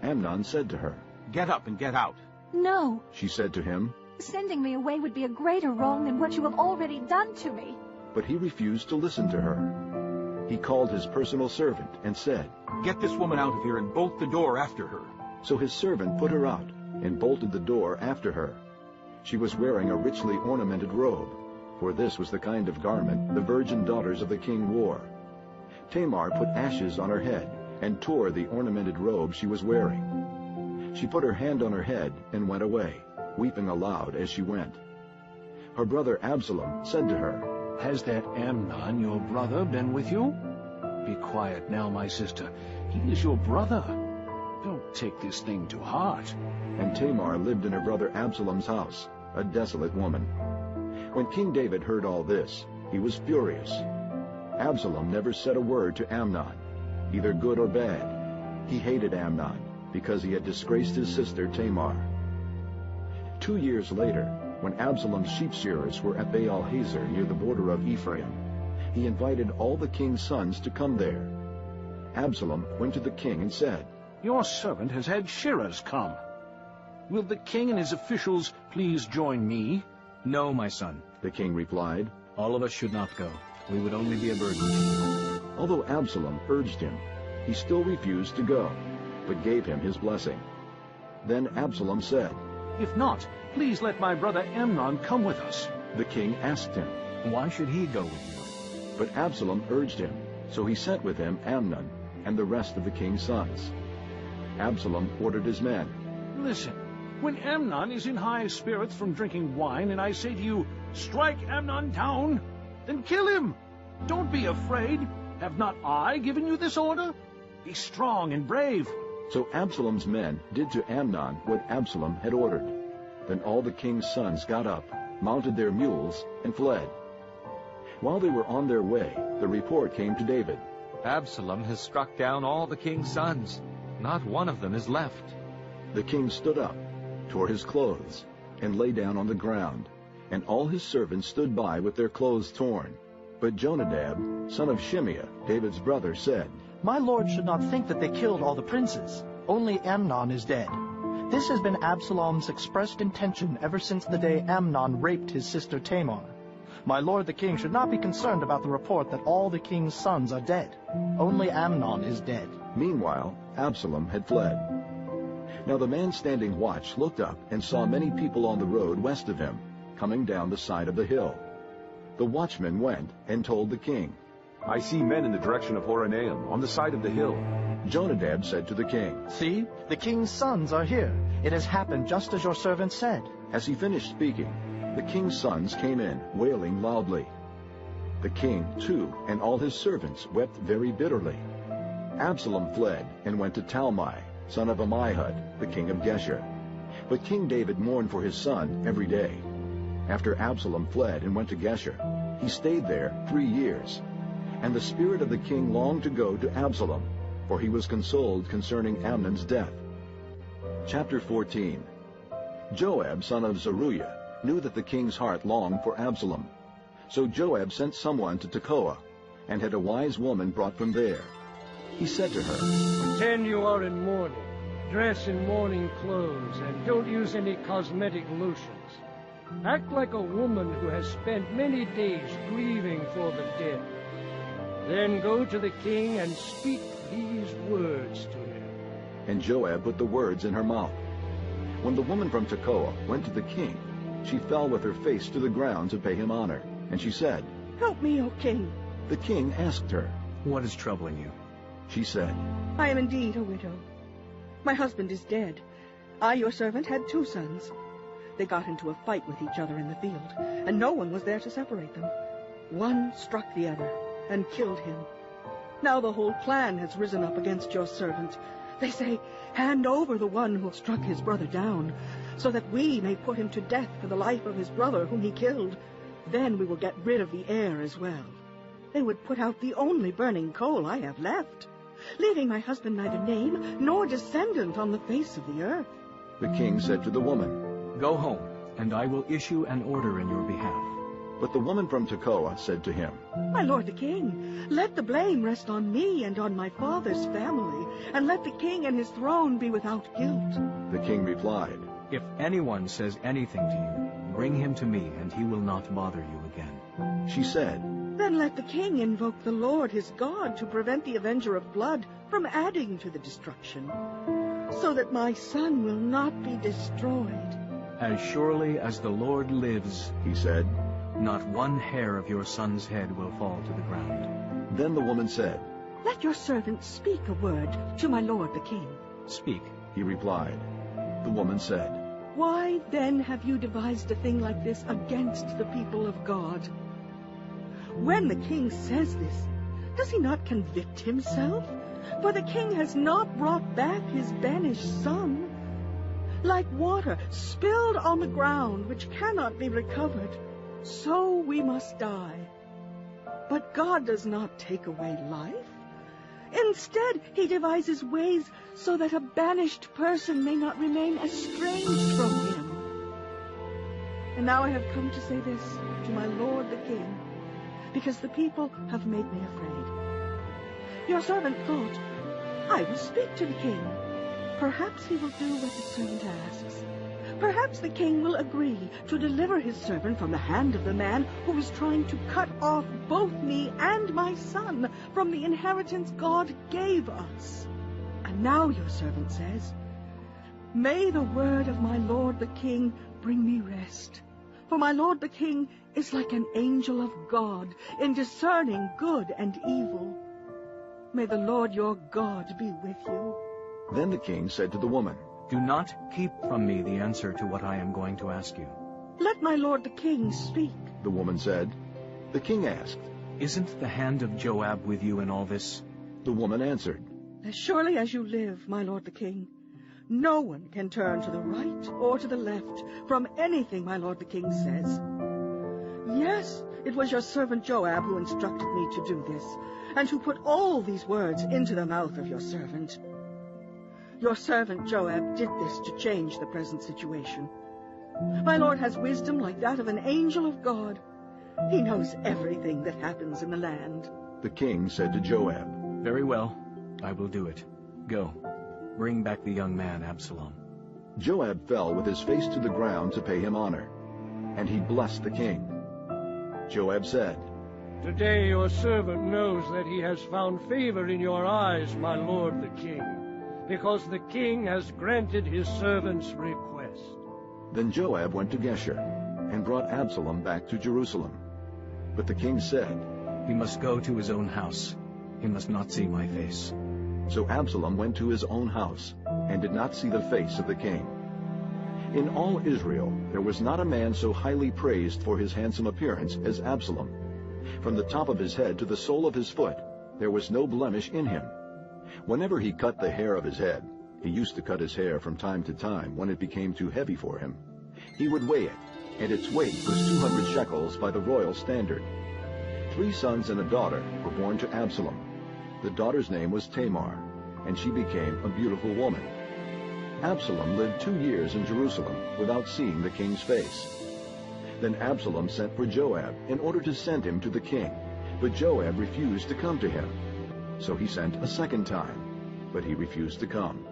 Amnon said to her, Get up and get out. No. She said to him, Sending me away would be a greater wrong than what you have already done to me. But he refused to listen to her. He called his personal servant and said, Get this woman out of here and bolt the door after her. So his servant put her out and bolted the door after her. She was wearing a richly ornamented robe, for this was the kind of garment the virgin daughters of the king wore. Tamar put ashes on her head and tore the ornamented robe she was wearing. She put her hand on her head and went away, weeping aloud as she went. Her brother Absalom said to her, Has that Amnon, your brother, been with you? Be quiet now, my sister. He is your brother. Don't take this thing to heart. And Tamar lived in her brother Absalom's house, a desolate woman. When King David heard all this, he was furious. Absalom never said a word to Amnon, either good or bad. He hated Amnon because he had disgraced his sister Tamar. 2 years later, when Absalom's sheep shearers were at Baal-Hazor near the border of Ephraim, he invited all the king's sons to come there. Absalom went to the king and said, Your servant has had shearers come. Will the king and his officials please join me? No, my son, the king replied. All of us should not go. We would only be a burden to you. Although Absalom urged him, he still refused to go, but gave him his blessing. Then Absalom said, If not, please let my brother Amnon come with us. The king asked him, Why should he go with you? but Absalom urged him. So he sent with him Amnon and the rest of the king's sons. Absalom ordered his men, Listen, when Amnon is in high spirits from drinking wine, and I say to you, strike Amnon down, then kill him. Don't be afraid. Have not I given you this order? Be strong and brave. So Absalom's men did to Amnon what Absalom had ordered. Then all the king's sons got up, mounted their mules, and fled. While they were on their way, the report came to David. Absalom has struck down all the king's sons. Not one of them is left. The king stood up, tore his clothes, and lay down on the ground, and all his servants stood by with their clothes torn. But Jonadab, son of Shimeah, David's brother, said, My lord should not think that they killed all the princes. Only Amnon is dead. This has been Absalom's expressed intention ever since the day Amnon raped his sister Tamar. My lord the king should not be concerned about the report that all the king's sons are dead. Only Amnon is dead. Meanwhile, Absalom had fled. Now the man standing watch looked up and saw many people on the road west of him, coming down the side of the hill. The watchman went and told the king. I see men in the direction of Horonaim, on the side of the hill. Jonadab said to the king, See, the king's sons are here. It has happened just as your servant said. As he finished speaking, the king's sons came in, wailing loudly. The king, too, and all his servants wept very bitterly. Absalom fled and went to Talmai, son of Ammihud, the king of Geshur. But King David mourned for his son every day. After Absalom fled and went to Geshur, he stayed there 3 years. And the spirit of the king longed to go to Absalom, for he was consoled concerning Amnon's death. Chapter 14. Joab, son of Zeruiah, knew that the king's heart longed for Absalom. So Joab sent someone to Tekoa, and had a wise woman brought from there. He said to her, Pretend you are in mourning. Dress in mourning clothes, and don't use any cosmetic lotions. Act like a woman who has spent many days grieving for the dead. Then go to the king and speak these words to him. And Joab put the words in her mouth. When the woman from Tekoa went to the king, she fell with her face to the ground to pay him honor. And she said, Help me, O king. The king asked her, What is troubling you? She said, I am indeed a widow. My husband is dead. I, your servant, had 2 sons. They got into a fight with each other in the field, and no one was there to separate them. One struck the other and killed him. Now the whole clan has risen up against your servant. They say, Hand over the one who struck his brother down, so that we may put him to death for the life of his brother whom he killed. Then we will get rid of the heir as well. They would put out the only burning coal I have left, leaving my husband neither name nor descendant on the face of the earth. The king said to the woman, Go home, and I will issue an order in your behalf. But the woman from Tekoa said to him, My lord the king, let the blame rest on me and on my father's family, and let the king and his throne be without guilt. The king replied, If anyone says anything to you, bring him to me, and he will not bother you again. She said, Then let the king invoke the Lord his God to prevent the avenger of blood from adding to the destruction, so that my son will not be destroyed. As surely as the Lord lives, he said, not one hair of your son's head will fall to the ground. Then the woman said, Let your servant speak a word to my lord the king. Speak, he replied. The woman said, Why then have you devised a thing like this against the people of God? When the king says this, does he not convict himself? For the king has not brought back his banished son. Like water spilled on the ground, which cannot be recovered, so we must die. But God does not take away life. Instead, he devises ways so that a banished person may not remain estranged from him. And now I have come to say this to my lord the king, because the people have made me afraid. Your servant thought, I will speak to the king. Perhaps he will do what the servant asks. Perhaps the king will agree to deliver his servant from the hand of the man who is trying to cut off both me and my son from the inheritance God gave us. And now your servant says, May the word of my lord the king bring me rest, For my lord the king is like an angel of God in discerning good and evil. May the Lord your God be with you. Then the king said to the woman, Do not keep from me the answer to what I am going to ask you. Let my lord the king speak. The woman said. The king asked, Isn't the hand of Joab with you in all this? The woman answered, As surely as you live, my lord the king, no one can turn to the right or to the left from anything my lord the king says. Yes, it was your servant Joab who instructed me to do this, and who put all these words into the mouth of your servant. Your servant Joab did this to change the present situation. My lord has wisdom like that of an angel of God. He knows everything that happens in the land. The king said to Joab, Very well, I will do it. Go, bring back the young man Absalom. Joab fell with his face to the ground to pay him honor, and he blessed the king. Joab said, Today your servant knows that he has found favor in your eyes, my lord the king, because the king has granted his servant's request. Then Joab went to Geshur, and brought Absalom back to Jerusalem. But the king said, He must go to his own house. He must not see my face. So Absalom went to his own house, and did not see the face of the king. In all Israel there was not a man so highly praised for his handsome appearance as Absalom. From the top of his head to the sole of his foot, there was no blemish in him. Whenever he cut the hair of his head, he used to cut his hair from time to time when it became too heavy for him. He would weigh it, and its weight was 200 shekels by the royal standard. 3 sons and a daughter were born to Absalom. The daughter's name was Tamar, and she became a beautiful woman. Absalom lived 2 years in Jerusalem without seeing the king's face. Then Absalom sent for Joab in order to send him to the king, but Joab refused to come to him. So he sent a second time, but he refused to come.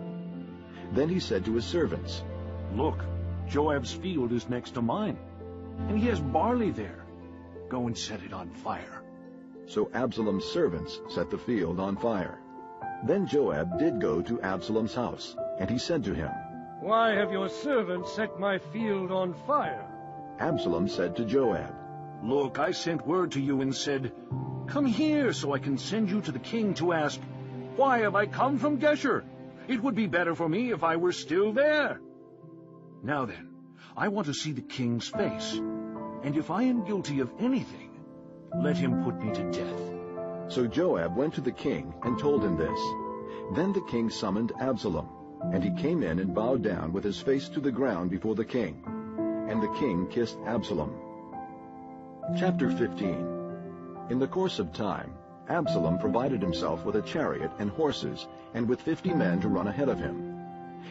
Then he said to his servants, Look, Joab's field is next to mine, and he has barley there. Go and set it on fire. So Absalom's servants set the field on fire. Then Joab did go to Absalom's house, and he said to him, Why have your servants set my field on fire? Absalom said to Joab, Look, I sent word to you and said, Come here so I can send you to the king to ask, Why have I come from Geshur? It would be better for me if I were still there. Now then, I want to see the king's face, and if I am guilty of anything, let him put me to death. So Joab went to the king and told him this. Then the king summoned Absalom, and he came in and bowed down with his face to the ground before the king. And the king kissed Absalom. Chapter 15. In the course of time, Absalom provided himself with a chariot and horses, and with 50 men to run ahead of him.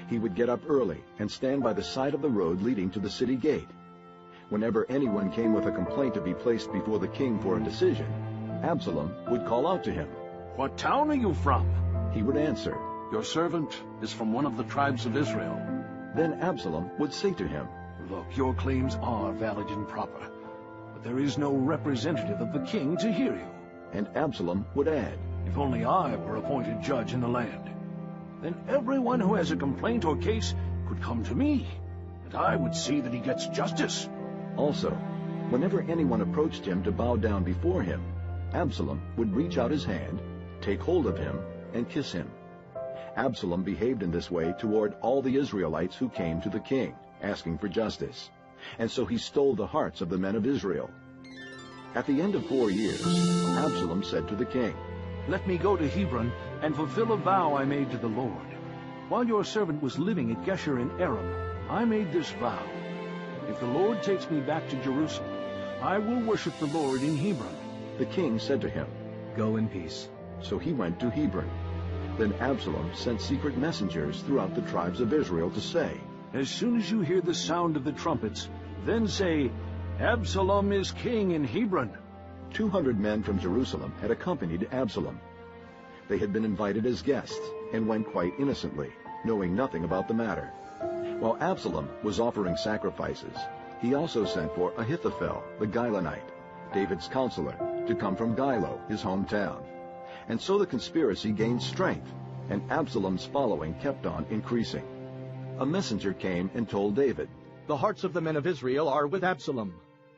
He would get up early and stand by the side of the road leading to the city gate. Whenever anyone came with a complaint to be placed before the king for a decision, Absalom would call out to him. What town are you from? He would answer, Your servant is from one of the tribes of Israel. Then Absalom would say to him, Look, your claims are valid and proper, but there is no representative of the king to hear you. And Absalom would add, If only I were appointed judge in the land, then everyone who has a complaint or case could come to me, and I would see that he gets justice. Also, whenever anyone approached him to bow down before him, Absalom would reach out his hand, take hold of him, and kiss him. Absalom behaved in this way toward all the Israelites who came to the king, asking for justice. And so he stole the hearts of the men of Israel. At the end of 4 years, Absalom said to the king, Let me go to Hebron and fulfill a vow I made to the Lord. While your servant was living at Geshur in Aram, I made this vow. If the Lord takes me back to Jerusalem, I will worship the Lord in Hebron. The king said to him, Go in peace. So he went to Hebron. Then Absalom sent secret messengers throughout the tribes of Israel to say, As soon as you hear the sound of the trumpets, then say, Absalom is king in Hebron. 200 men from Jerusalem had accompanied Absalom. They had been invited as guests and went quite innocently, knowing nothing about the matter. While Absalom was offering sacrifices, he also sent for Ahithophel, the Gilonite, David's counselor, to come from Gilo, his hometown. And so the conspiracy gained strength, and Absalom's following kept on increasing. A messenger came and told David, The hearts of the men of Israel are with Absalom.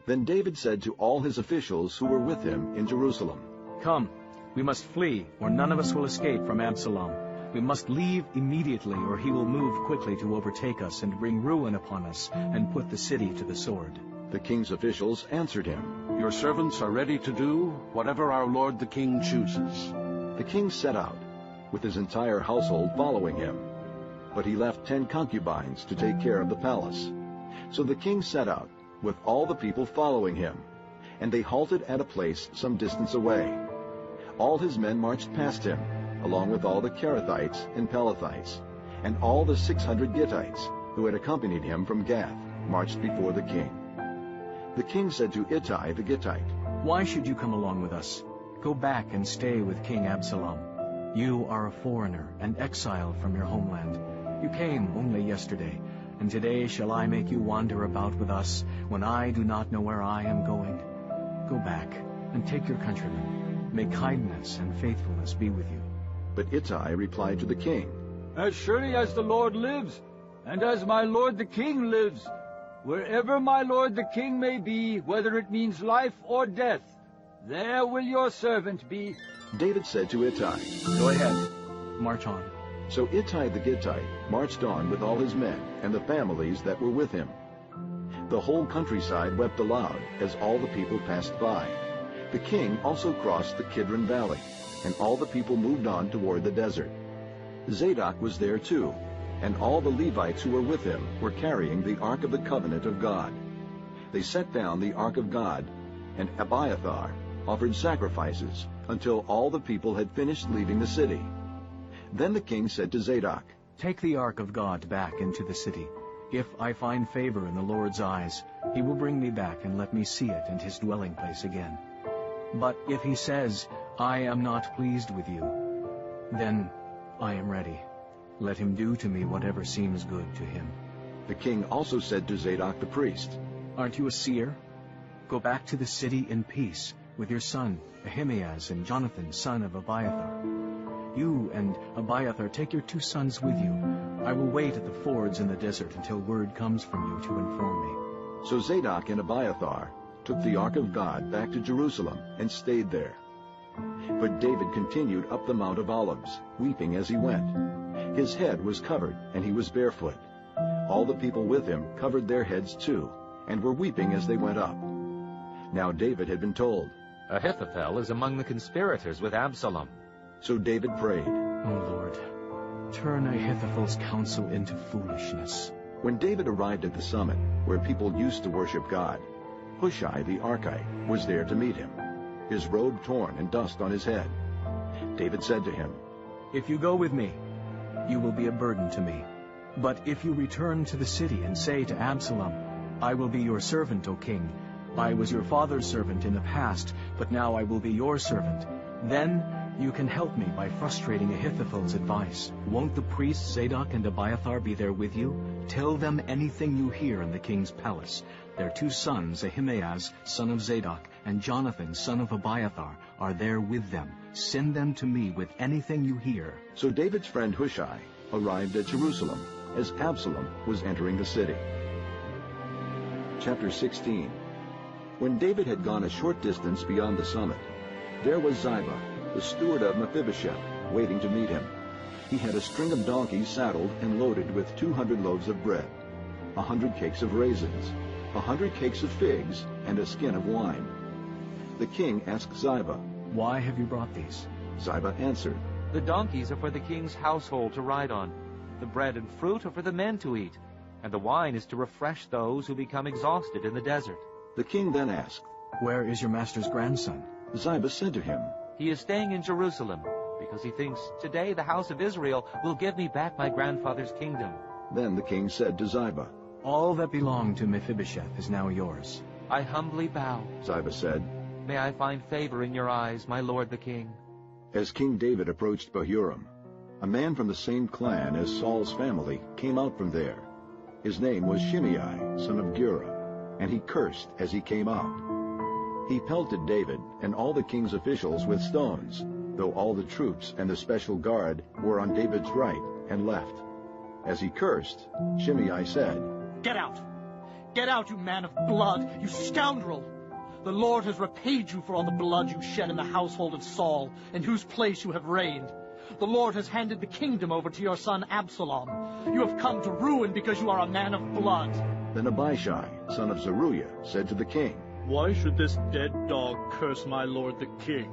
Then David said to all his officials who were with him in Jerusalem, Come, we must flee, or none of us will escape from Absalom. We must leave immediately, or he will move quickly to overtake us and bring ruin upon us and put the city to the sword. The king's officials answered him, Your servants are ready to do whatever our lord the king chooses. The king set out, with his entire household following him. But he left 10 concubines to take care of the palace. So the king set out, with all the people following him, and they halted at a place some distance away. All his men marched past him, along with all the Kerethites and Pelethites, and all the 600 Gittites who had accompanied him from Gath marched before the king. The king said to Ittai the Gittite, Why should you come along with us? Go back and stay with King Absalom. You are a foreigner and exiled from your homeland. You came only yesterday, and today shall I make you wander about with us when I do not know where I am going? Go back and take your countrymen. May kindness and faithfulness be with you. But Ittai replied to the king, As surely as the Lord lives, and as my lord the king lives, wherever my lord the king may be, whether it means life or death, there will your servant be. David said to Ittai, Go ahead, march on. So Ittai the Gittite marched on with all his men and the families that were with him. The whole countryside wept aloud as all the people passed by. The king also crossed the Kidron Valley, and all the people moved on toward the desert. Zadok was there too, and all the Levites who were with him were carrying the Ark of the Covenant of God. They set down the Ark of God, and Abiathar offered sacrifices until all the people had finished leaving the city. Then the king said to Zadok, Take the Ark of God back into the city. If I find favor in the Lord's eyes, he will bring me back and let me see it and his dwelling place again. But if he says, I am not pleased with you, then I am ready. Let him do to me whatever seems good to him. The king also said to Zadok the priest, Aren't you a seer? Go back to the city in peace with your son Ahimaaz and Jonathan, son of Abiathar. You and Abiathar take your 2 sons with you. I will wait at the fords in the desert until word comes from you to inform me. So Zadok and Abiathar took the Ark of God back to Jerusalem and stayed there. But David continued up the Mount of Olives, weeping as he went. His head was covered, and he was barefoot. All the people with him covered their heads too, and were weeping as they went up. Now David had been told, Ahithophel is among the conspirators with Absalom. So David prayed, O Lord, turn Ahithophel's counsel into foolishness. When David arrived at the summit, where people used to worship God, Hushai the Archite was there to meet him, his robe torn and dust on his head. David said to him, If you go with me, you will be a burden to me. But if you return to the city and say to Absalom, I will be your servant, O king. I was your father's servant in the past, but now I will be your servant. Then you can help me by frustrating Ahithophel's advice. Won't the priests Zadok and Abiathar be there with you? Tell them anything you hear in the king's palace. Their 2 sons, Ahimaaz, son of Zadok, and Jonathan, son of Abiathar, are there with them. Send them to me with anything you hear. So David's friend Hushai arrived at Jerusalem as Absalom was entering the city. Chapter 16. When David had gone a short distance beyond the summit, there was Ziba, the steward of Mephibosheth, waiting to meet him. He had a string of donkeys saddled and loaded with 200 loaves of bread, 100 cakes of raisins, 100 cakes of figs, and a skin of wine. The king asked Ziba, Why have you brought these? Ziba answered, The donkeys are for the king's household to ride on. The bread and fruit are for the men to eat, and the wine is to refresh those who become exhausted in the desert. The king then asked, Where is your master's grandson? Ziba said to him, He is staying in Jerusalem, because he thinks, Today the house of Israel will give me back my grandfather's kingdom. Then the king said to Ziba, All that belonged to Mephibosheth is now yours. I humbly bow. Ziba said, May I find favor in your eyes, my lord the king. As King David approached Bahurim, a man from the same clan as Saul's family came out from there. His name was Shimei, son of Gera, and he cursed as he came out. He pelted David and all the king's officials with stones, though all the troops and the special guard were on David's right and left. As he cursed, Shimei said, Get out! Get out, you man of blood, you scoundrel! The Lord has repaid you for all the blood you shed in the household of Saul, in whose place you have reigned. The Lord has handed the kingdom over to your son Absalom. You have come to ruin because you are a man of blood. Then Abishai, son of Zeruiah, said to the king, Why should this dead dog curse my lord the king?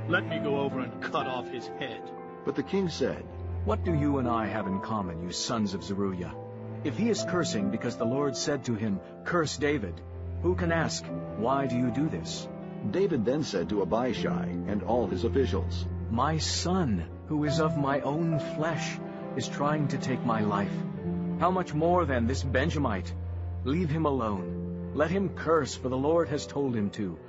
Let me go over and cut off his head. But the king said, What do you and I have in common, you sons of Zeruiah? If he is cursing because the Lord said to him, Curse David, who can ask, Why do you do this? David then said to Abishai and all his officials, My son, who is of my own flesh, is trying to take my life. How much more then this Benjamite? Leave him alone. Let him curse, for the Lord has told him to.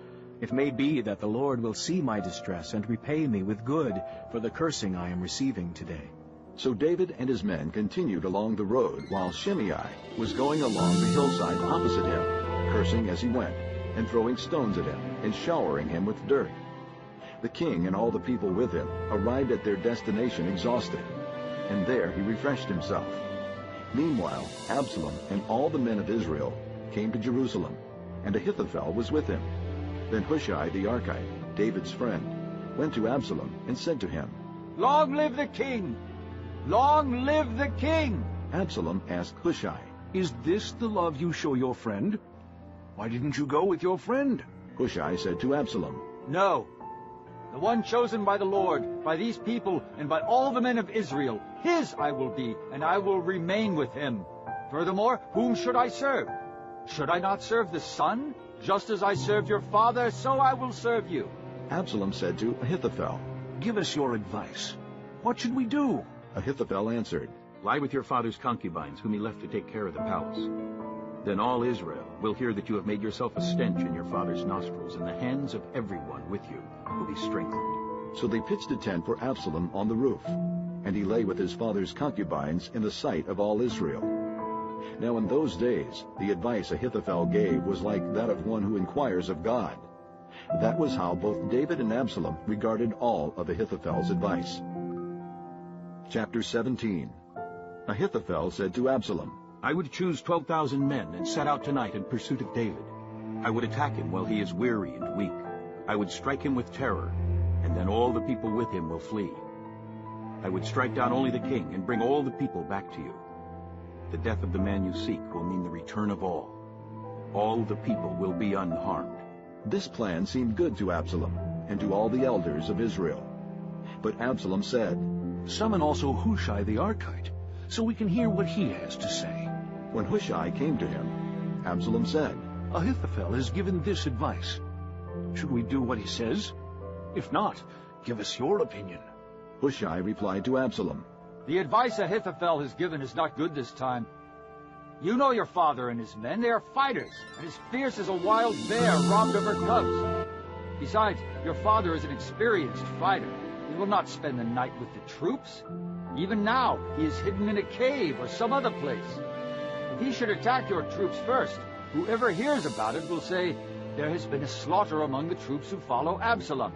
It may be that the Lord will see my distress and repay me with good for the cursing I am receiving today. So David and his men continued along the road, while Shimei was going along the hillside opposite him, cursing as he went, and throwing stones at him, and showering him with dirt. The king and all the people with him arrived at their destination exhausted, and there he refreshed himself. Meanwhile, Absalom and all the men of Israel came to Jerusalem, and Ahithophel was with him. Then Hushai the Archite, David's friend, went to Absalom and said to him, Long live the king! Long live the king! Absalom asked Hushai, Is this the love you show your friend? Why didn't you go with your friend? Hushai said to Absalom, No. The one chosen by the Lord, by these people, and by all the men of Israel, his I will be, and I will remain with him. Furthermore, whom should I serve? Should I not serve the son? Just as I served your father, so I will serve you. Absalom said to Ahithophel, Give us your advice. What should we do? Ahithophel answered, Lie with your father's concubines, whom he left to take care of the palace. Then all Israel will hear that you have made yourself a stench in your father's nostrils, and the hands of everyone with you will be strengthened. So they pitched a tent for Absalom on the roof, and he lay with his father's concubines in the sight of all Israel. Now in those days, the advice Ahithophel gave was like that of one who inquires of God. That was how both David and Absalom regarded all of Ahithophel's advice. Chapter 17. Ahithophel said to Absalom, I would choose 12,000 men and set out tonight in pursuit of David. I would attack him while he is weary and weak. I would strike him with terror, and then all the people with him will flee. I would strike down only the king and bring all the people back to you. The death of the man you seek will mean the return of all. All the people will be unharmed. This plan seemed good to Absalom and to all the elders of Israel. But Absalom said, Summon also Hushai the Archite, so we can hear what he has to say. When Hushai came to him, Absalom said, Ahithophel has given this advice. Should we do what he says? If not, give us your opinion. Hushai replied to Absalom, The advice Ahithophel has given is not good this time. You know your father and his men. They are fighters, and as fierce as a wild bear robbed of her cubs. Besides, your father is an experienced fighter. He will not spend the night with the troops. Even now, he is hidden in a cave or some other place. If he should attack your troops first, whoever hears about it will say, There has been a slaughter among the troops who follow Absalom.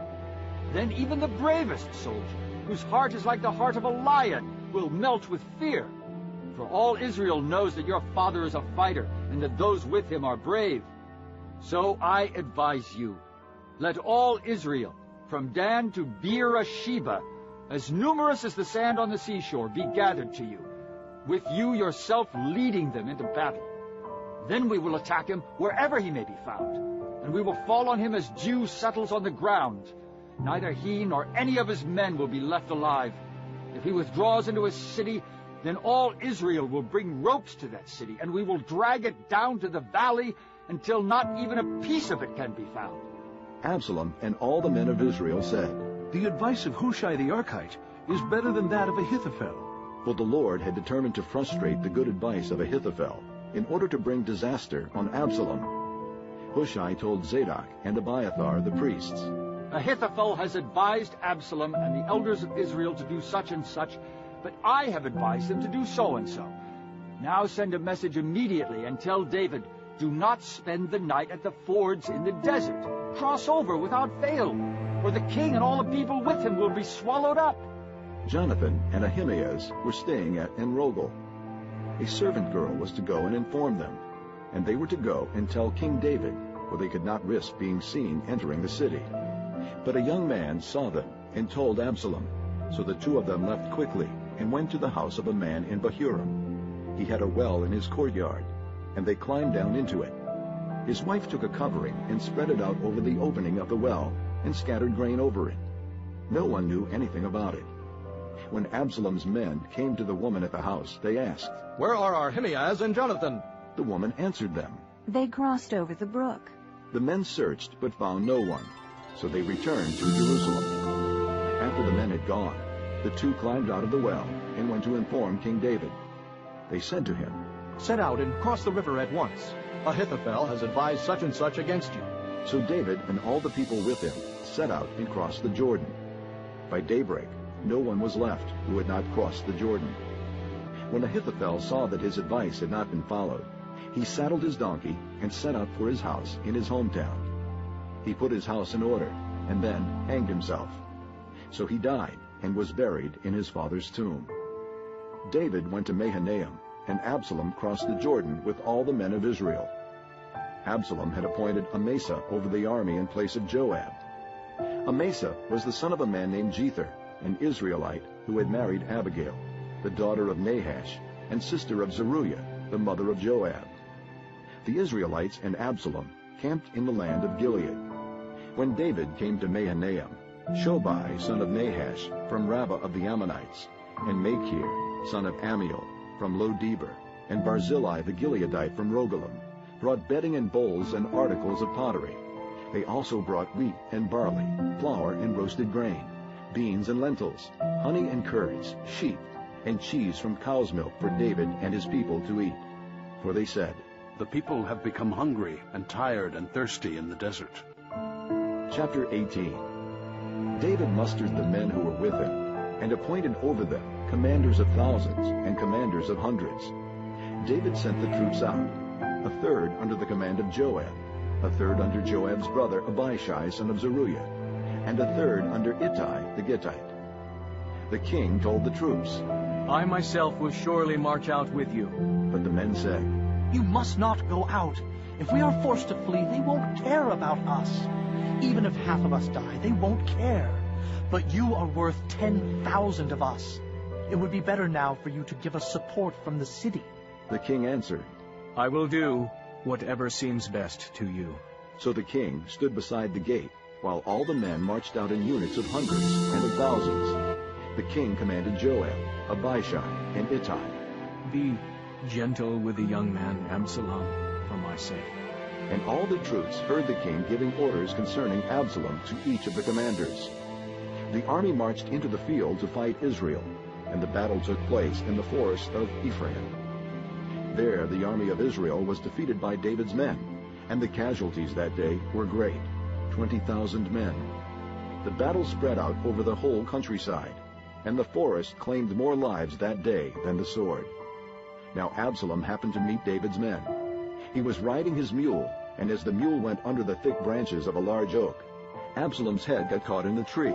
Then even the bravest soldier, whose heart is like the heart of a lion, will melt with fear. For all Israel knows that your father is a fighter, and that those with him are brave. So I advise you, let all Israel, from Dan to Beersheba, as numerous as the sand on the seashore, be gathered to you, with you yourself leading them into battle. Then we will attack him wherever he may be found, and we will fall on him as dew settles on the ground. Neither he nor any of his men will be left alive. If he withdraws into a city, then all Israel will bring ropes to that city, and we will drag it down to the valley until not even a piece of it can be found. Absalom and all the men of Israel said, The advice of Hushai the Archite is better than that of Ahithophel. For the Lord had determined to frustrate the good advice of Ahithophel in order to bring disaster on Absalom. Hushai told Zadok and Abiathar the priests, Ahithophel has advised Absalom and the elders of Israel to do such and such, but I have advised them to do so and so. Now send a message immediately and tell David, Do not spend the night at the fords in the desert. Cross over without fail, or the king and all the people with him will be swallowed up. Jonathan and Ahimaaz were staying at Enrogel. A servant girl was to go and inform them, and they were to go and tell King David, for they could not risk being seen entering the city. But a young man saw them and told Absalom. So the two of them left quickly and went to the house of a man in Bahurim. He had a well in his courtyard, and they climbed down into it. His wife took a covering and spread it out over the opening of the well and scattered grain over it. No one knew anything about it. When Absalom's men came to the woman at the house, they asked, "Where are Ahimaaz and Jonathan?" The woman answered them, They crossed over the brook. The men searched but found no one, so they returned to Jerusalem. After the men had gone, the two climbed out of the well and went to inform King David. They said to him, "Set out and cross the river at once. Ahithophel has advised such and such against you." So David and all the people with him set out and crossed the Jordan. By daybreak, no one was left who had not crossed the Jordan. When Ahithophel saw that his advice had not been followed, he saddled his donkey and set out for his house in his hometown. He put his house in order and then hanged himself. So he died and was buried in his father's tomb. David went to Mahanaim, and Absalom crossed the Jordan with all the men of Israel. Absalom had appointed Amasa over the army in place of Joab. Amasa was the son of a man named Jether, an Israelite who had married Abigail, the daughter of Nahash, and sister of Zeruiah, the mother of Joab. The Israelites and Absalom camped in the land of Gilead. When David came to Mahanaim, Shobai, son of Nahash, from Rabbah of the Ammonites, and Machir, son of Ammiel, from Lo-debar, and Barzillai the Gileadite from Rogelim, brought bedding and bowls and articles of pottery. They also brought wheat and barley, flour and roasted grain, beans and lentils, honey and curds, sheep, and cheese from cow's milk for David and his people to eat. For they said, "The people have become hungry and tired and thirsty in the desert." Chapter 18. David mustered the men who were with him, and appointed over them commanders of thousands and commanders of hundreds. David sent the troops out, a third under the command of Joab, a third under Joab's brother Abishai son of Zeruiah, and a third under Ittai the Gittite. The king told the troops, I myself will surely march out with you. But the men said, You must not go out. If we are forced to flee, they won't care about us. Even if half of us die, they won't care. But you are worth 10,000 of us. It would be better now for you to give us support from the city. The king answered, I will do whatever seems best to you. So the king stood beside the gate, while all the men marched out in units of hundreds and of thousands. The king commanded Joab, Abishai, and Ittai, Be gentle with the young man Absalom for my sake. And all the troops heard the king giving orders concerning Absalom to each of the commanders. The army marched into the field to fight Israel, and the battle took place in the forest of Ephraim. There the army of Israel was defeated by David's men, and the casualties that day were great, 20,000 men. The battle spread out over the whole countryside, and the forest claimed more lives that day than the sword. Now Absalom happened to meet David's men. He was riding his mule, and as the mule went under the thick branches of a large oak, Absalom's head got caught in the tree.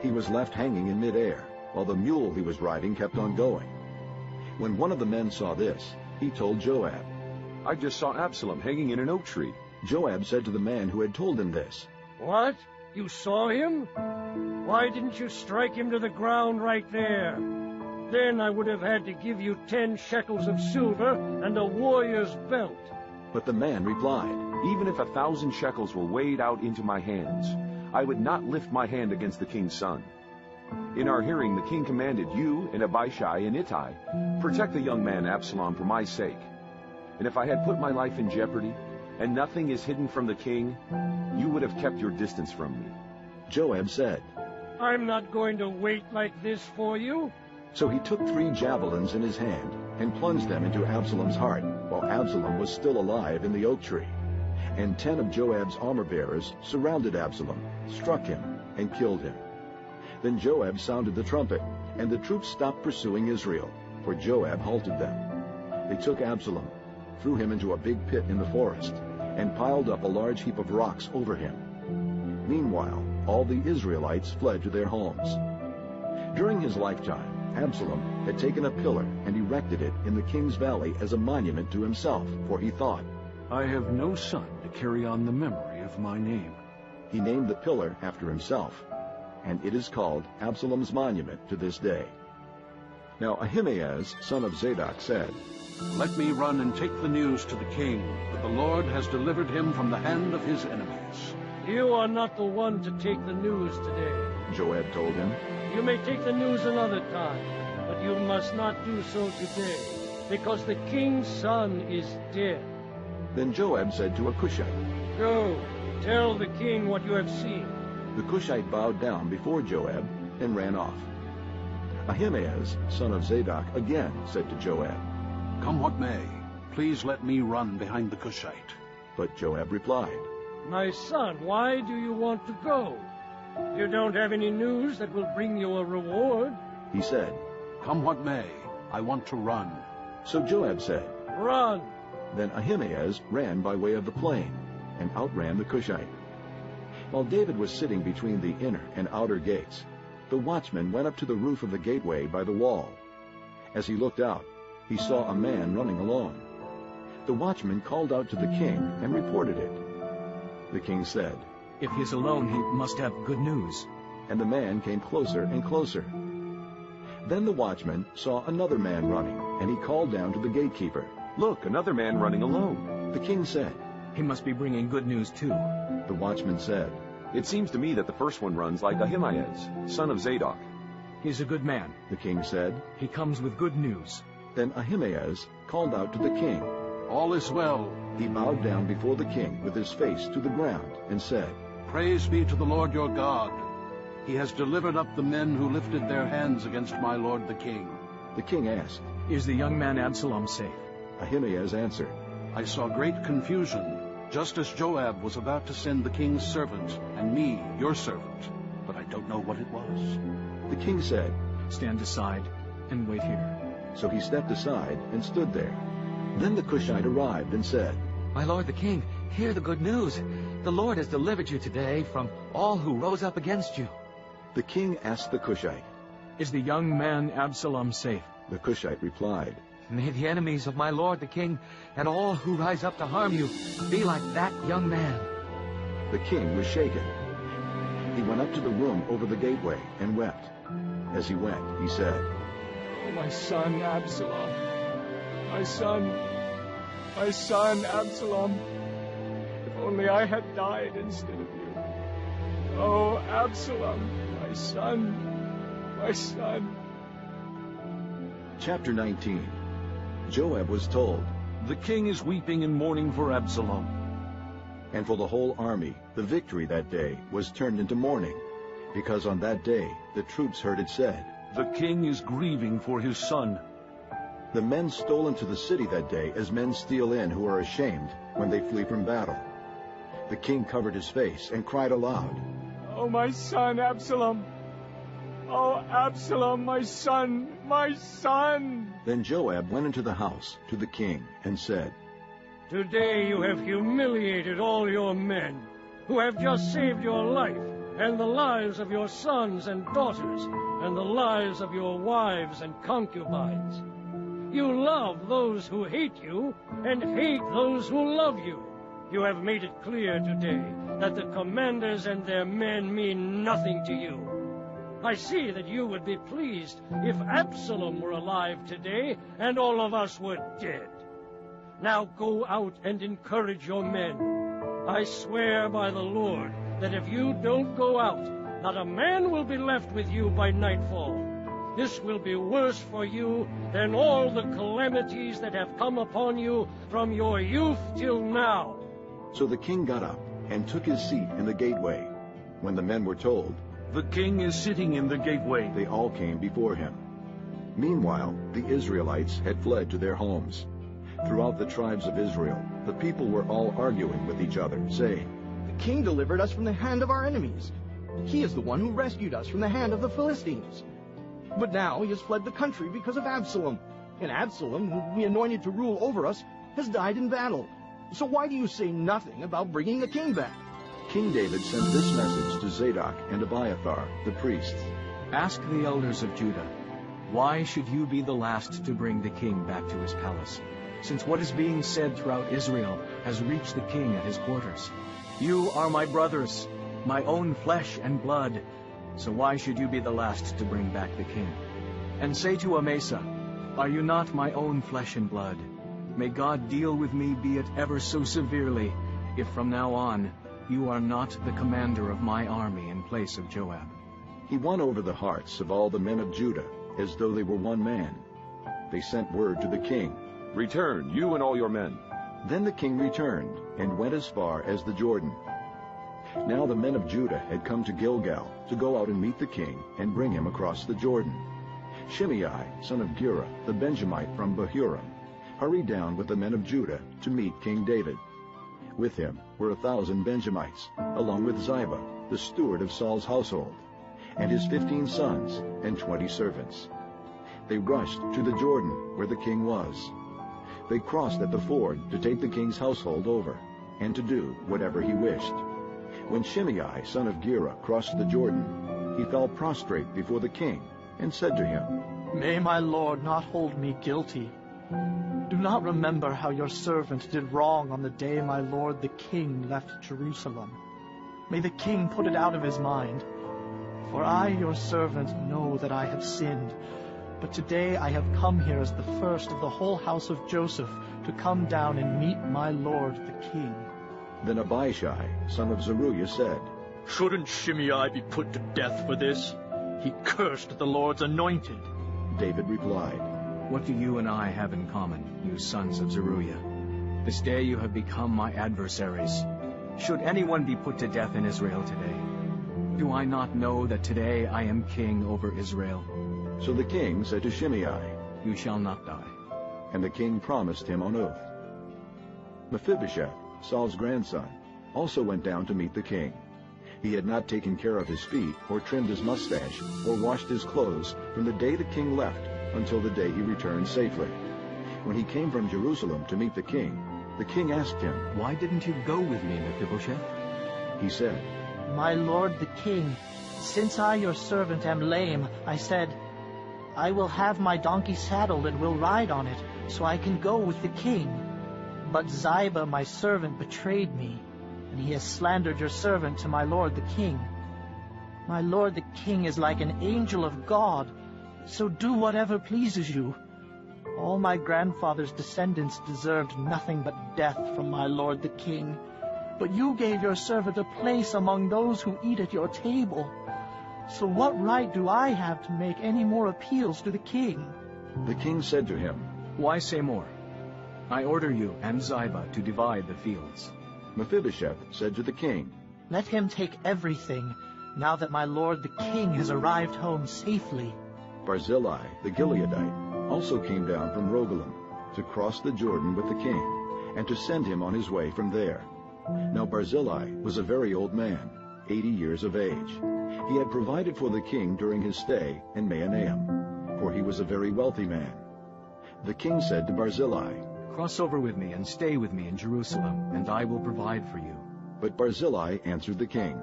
He was left hanging in midair, while the mule he was riding kept on going. When one of the men saw this, he told Joab, I just saw Absalom hanging in an oak tree. Joab said to the man who had told him this, What? You saw him? Why didn't you strike him to the ground right there? Then I would have had to give you 10 shekels of silver and a warrior's belt. But the man replied, Even if 1,000 shekels were weighed out into my hands, I would not lift my hand against the king's son. In our hearing, the king commanded you and Abishai and Ittai, Protect the young man Absalom for my sake. And if I had put my life in jeopardy, and nothing is hidden from the king, you would have kept your distance from me. Joab said, I'm not going to wait like this for you. So he took 3 javelins in his hand and plunged them into Absalom's heart, while Absalom was still alive in the oak tree. And 10 of Joab's armor-bearers surrounded Absalom, struck him, and killed him. Then Joab sounded the trumpet, and the troops stopped pursuing Israel, for Joab halted them. They took Absalom, threw him into a big pit in the forest, and piled up a large heap of rocks over him. Meanwhile, all the Israelites fled to their homes. During his lifetime, Absalom had taken a pillar and erected it in the king's valley as a monument to himself, for he thought, I have no son to carry on the memory of my name. He named the pillar after himself, and it is called Absalom's monument to this day. Now Ahimaaz, son of Zadok, said, Let me run and take the news to the king, that the Lord has delivered him from the hand of his enemies. You are not the one to take the news today. Joab told him. You may take the news another time, but you must not do so today, because the king's son is dead. Then Joab said to a Cushite, Go, tell the king what you have seen. The Cushite bowed down before Joab and ran off. Ahimaaz, son of Zadok, again said to Joab, Come what may, please let me run behind the Cushite. But Joab replied, My son, why do you want to go? You don't have any news that will bring you a reward. He said, Come what may, I want to run. So Joab said, Run. Then Ahimaaz ran by way of the plain, and outran the Cushite. While David was sitting between the inner and outer gates, the watchman went up to the roof of the gateway by the wall. As he looked out, he saw a man running along. The watchman called out to the king and reported it. The king said, If he is alone, he must have good news. And the man came closer and closer. Then the watchman saw another man running, and he called down to the gatekeeper, Look, another man running alone. The king said, He must be bringing good news too. The watchman said, It seems to me that the first one runs like Ahimaaz, son of Zadok. He's a good man. The king said. He comes with good news. Then Ahimaaz called out to the king. All is well. He bowed down before the king with his face to the ground and said, Praise be to the Lord your God. He has delivered up the men who lifted their hands against my lord the king. The king asked, Is the young man Absalom safe? Ahimaaz answered, I saw great confusion, just as Joab was about to send the king's servant, and me, your servant, but I don't know what it was. The king said, Stand aside and wait here. So he stepped aside and stood there. Then the Cushite arrived and said, My lord the king, hear the good news. The Lord has delivered you today from all who rose up against you. The king asked the Cushite, Is the young man Absalom safe? The Cushite replied, May the enemies of my lord the king and all who rise up to harm you be like that young man. The king was shaken. He went up to the room over the gateway and wept. As he went, he said, Oh, my son Absalom, my son Absalom, if only I had died instead of you. Oh, Absalom, my son. Chapter 19. Joab was told, The king is weeping and mourning for Absalom. And for the whole army, the victory that day was turned into mourning, because on that day the troops heard it said, The king is grieving for his son. The men stole into the city that day as men steal in who are ashamed when they flee from battle. The king covered his face and cried aloud, Oh, my son Absalom! Oh, Absalom, my son! Then Joab went into the house to the king and said, Today you have humiliated all your men, who have just saved your life, and the lives of your sons and daughters, and the lives of your wives and concubines. You love those who hate you, and hate those who love you. You have made it clear today that the commanders and their men mean nothing to you. I see that you would be pleased if Absalom were alive today and all of us were dead. Now go out and encourage your men. I swear by the Lord that if you don't go out, not a man will be left with you by nightfall. This will be worse for you than all the calamities that have come upon you from your youth till now. So the king got up and took his seat in the gateway. When the men were told, The king is sitting in the gateway, they all came before him. Meanwhile, the Israelites had fled to their homes. Throughout the tribes of Israel, the people were all arguing with each other, saying, The king delivered us from the hand of our enemies. He is the one who rescued us from the hand of the Philistines. But now he has fled the country because of Absalom. And Absalom, whom we anointed to rule over us, has died in battle. So why do you say nothing about bringing the king back? King David sent this message to Zadok and Abiathar, the priests. Ask the elders of Judah, why should you be the last to bring the king back to his palace? since what is being said throughout Israel has reached the king at his quarters. You are my brothers, my own flesh and blood, so why should you be the last to bring back the king? And say to Amasa, are you not my own flesh and blood? May God deal with me, be it ever so severely, if from now on you are not the commander of my army in place of Joab. He won over the hearts of all the men of Judah, as though they were one man. They sent word to the king, Return, you and all your men. Then the king returned, and went as far as the Jordan. Now the men of Judah had come to Gilgal to go out and meet the king and bring him across the Jordan. Shimei, son of Gera, the Benjamite from Bahurim, hurried down with the men of Judah to meet King David. With him were 1,000 Benjamites, along with Ziba, the steward of Saul's household, and his 15 sons and 20 servants. They rushed to the Jordan where the king was. They crossed at the ford to take the king's household over, and to do whatever he wished. When Shimei, son of Gera, crossed the Jordan, he fell prostrate before the king, and said to him, May my lord not hold me guilty. Do not remember how your servant did wrong on the day my lord the king left Jerusalem. May the king put it out of his mind. For I, your servant, know that I have sinned. But today I have come here as the first of the whole house of Joseph to come down and meet my lord the king. Then Abishai, son of Zeruiah, said, Shouldn't Shimei be put to death for this? He cursed the Lord's anointed. David replied, What do you and I have in common, you sons of Zeruiah? This day you have become my adversaries. Should anyone be put to death in Israel today? Do I not know that today I am king over Israel? So the king said to Shimei, You shall not die. And the king promised him on oath. Mephibosheth, Saul's grandson, also went down to meet the king. He had not taken care of his feet, or trimmed his mustache, or washed his clothes from the day the king left until the day he returned safely. When he came from Jerusalem to meet the king asked him, Why didn't you go with me, Mephibosheth? He said, My lord the king, since I your servant am lame, I said, I will have my donkey saddled and will ride on it, so I can go with the king. But Ziba my servant betrayed me, and he has slandered your servant to my lord the king. My lord the king is like an angel of God, so do whatever pleases you. All my grandfather's descendants deserved nothing but death from my lord the king. But you gave your servant a place among those who eat at your table. So what right do I have to make any more appeals to the king? The king said to him, Why say more? I order you and Ziba to divide the fields. Mephibosheth said to the king, Let him take everything, now that my lord the king has arrived home safely. Barzillai the Gileadite also came down from Rogelim to cross the Jordan with the king, and to send him on his way from there. Now Barzillai was a very old man, 80 years of age. He had provided for the king during his stay in Mahanaim, for he was a very wealthy man. The king said to Barzillai, Cross over with me and stay with me in Jerusalem, and I will provide for you. But Barzillai answered the king,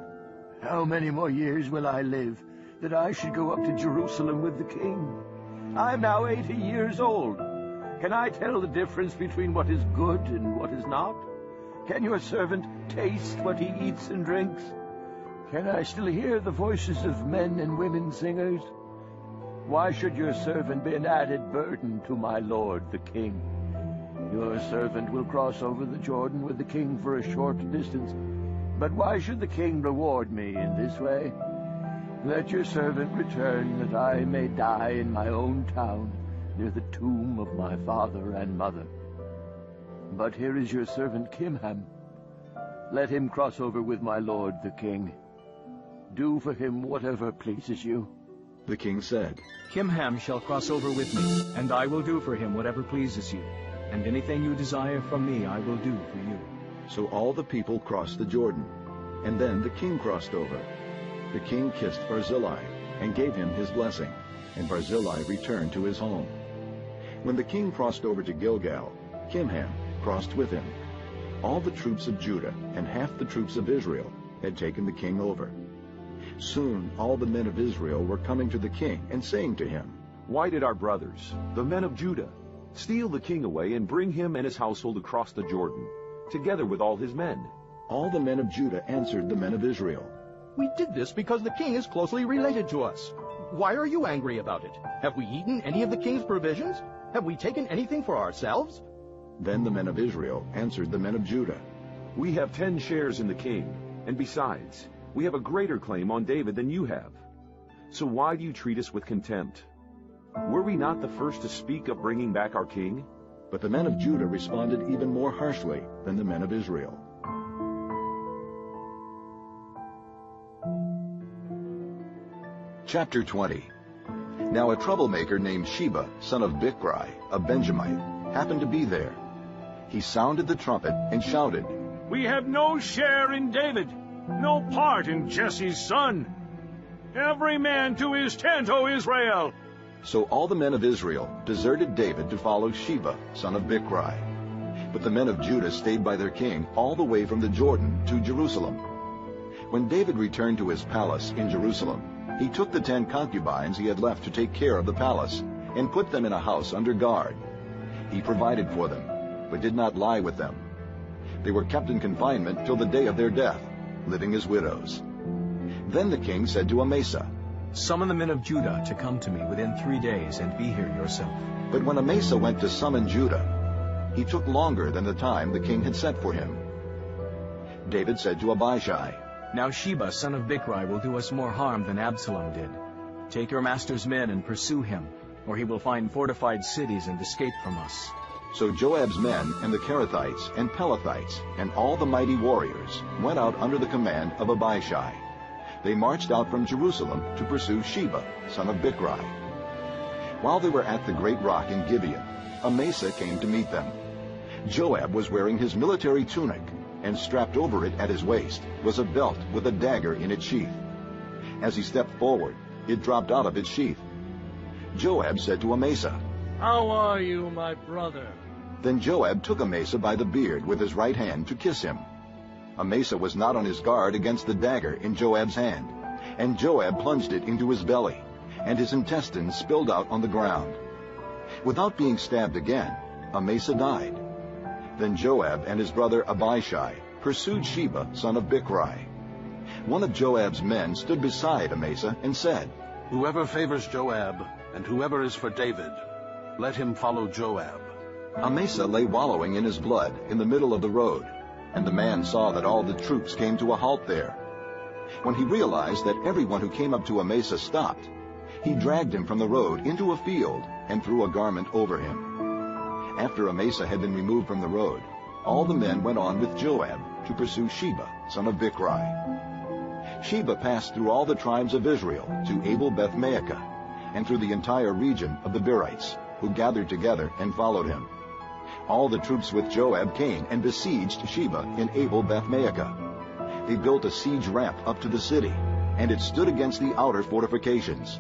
How many more years will I live, that I should go up to Jerusalem with the king? I am now 80 years old. Can I tell the difference between what is good and what is not? Can your servant taste what he eats and drinks? Can I still hear the voices of men and women singers? Why should your servant be an added burden to my lord the king? Your servant will cross over the Jordan with the king for a short distance. But why should the king reward me in this way? Let your servant return, that I may die in my own town, near the tomb of my father and mother. But here is your servant Kimham. Let him cross over with my lord the king. Do for him whatever pleases you. The king said, Kimham shall cross over with me, and I will do for him whatever pleases you. And anything you desire from me I will do for you. So all the people crossed the Jordan, and then the king crossed over. The king kissed Barzillai and gave him his blessing, and Barzillai returned to his home. When the king crossed over to Gilgal, Kimham crossed with him. All the troops of Judah and half the troops of Israel had taken the king over. Soon all the men of Israel were coming to the king and saying to him, Why did our brothers, the men of Judah, Steal the king away and bring him and his household across the Jordan, together with all his men. All the men of Judah answered the men of Israel. We did this because the king is closely related to us. Why are you angry about it? Have we eaten any of the king's provisions? Have we taken anything for ourselves? Then the men of Israel answered the men of Judah. We have 10 shares in the king, and besides, we have a greater claim on David than you have. So why do you treat us with contempt? Were we not the first to speak of bringing back our king? But the men of Judah responded even more harshly than the men of Israel. Chapter 20. Now a troublemaker named Sheba, son of Bichri, a Benjamite, happened to be there. He sounded the trumpet and shouted, "We have no share in David, no part in Jesse's son. Every man to his tent, O Israel!" So all the men of Israel deserted David to follow Sheba, son of Bichri. But the men of Judah stayed by their king all the way from the Jordan to Jerusalem. When David returned to his palace in Jerusalem, he took the 10 concubines he had left to take care of the palace and put them in a house under guard. He provided for them, but did not lie with them. They were kept in confinement till the day of their death, living as widows. Then the king said to Amasa, "Summon the men of Judah to come to me within 3 days, and be here yourself." But when Amasa went to summon Judah, he took longer than the time the king had set for him. David said to Abishai, "Now Sheba, son of Bichri, will do us more harm than Absalom did. Take your master's men and pursue him, or he will find fortified cities and escape from us." So Joab's men and the Kerethites and Pelethites and all the mighty warriors went out under the command of Abishai. They marched out from Jerusalem to pursue Sheba, son of Bichri. While they were at the great rock in Gibeon, Amasa came to meet them. Joab was wearing his military tunic, and strapped over it at his waist was a belt with a dagger in its sheath. As he stepped forward, it dropped out of its sheath. Joab said to Amasa, "How are you, my brother?" Then Joab took Amasa by the beard with his right hand to kiss him. Amasa was not on his guard against the dagger in Joab's hand, and Joab plunged it into his belly, and his intestines spilled out on the ground. Without being stabbed again, Amasa died. Then Joab and his brother Abishai pursued Sheba, son of Bichri. One of Joab's men stood beside Amasa and said, "Whoever favors Joab, and whoever is for David, let him follow Joab." Amasa lay wallowing in his blood in the middle of the road, and the man saw that all the troops came to a halt there. When he realized that everyone who came up to Amasa stopped, he dragged him from the road into a field and threw a garment over him. After Amasa had been removed from the road, all the men went on with Joab to pursue Sheba, son of Bichri. Sheba passed through all the tribes of Israel to Abel-Beth-Maachah, and through the entire region of the Berites, who gathered together and followed him. All the troops with Joab came and besieged Sheba in Abel-Beth-Maachah. They built a siege ramp up to the city, and it stood against the outer fortifications.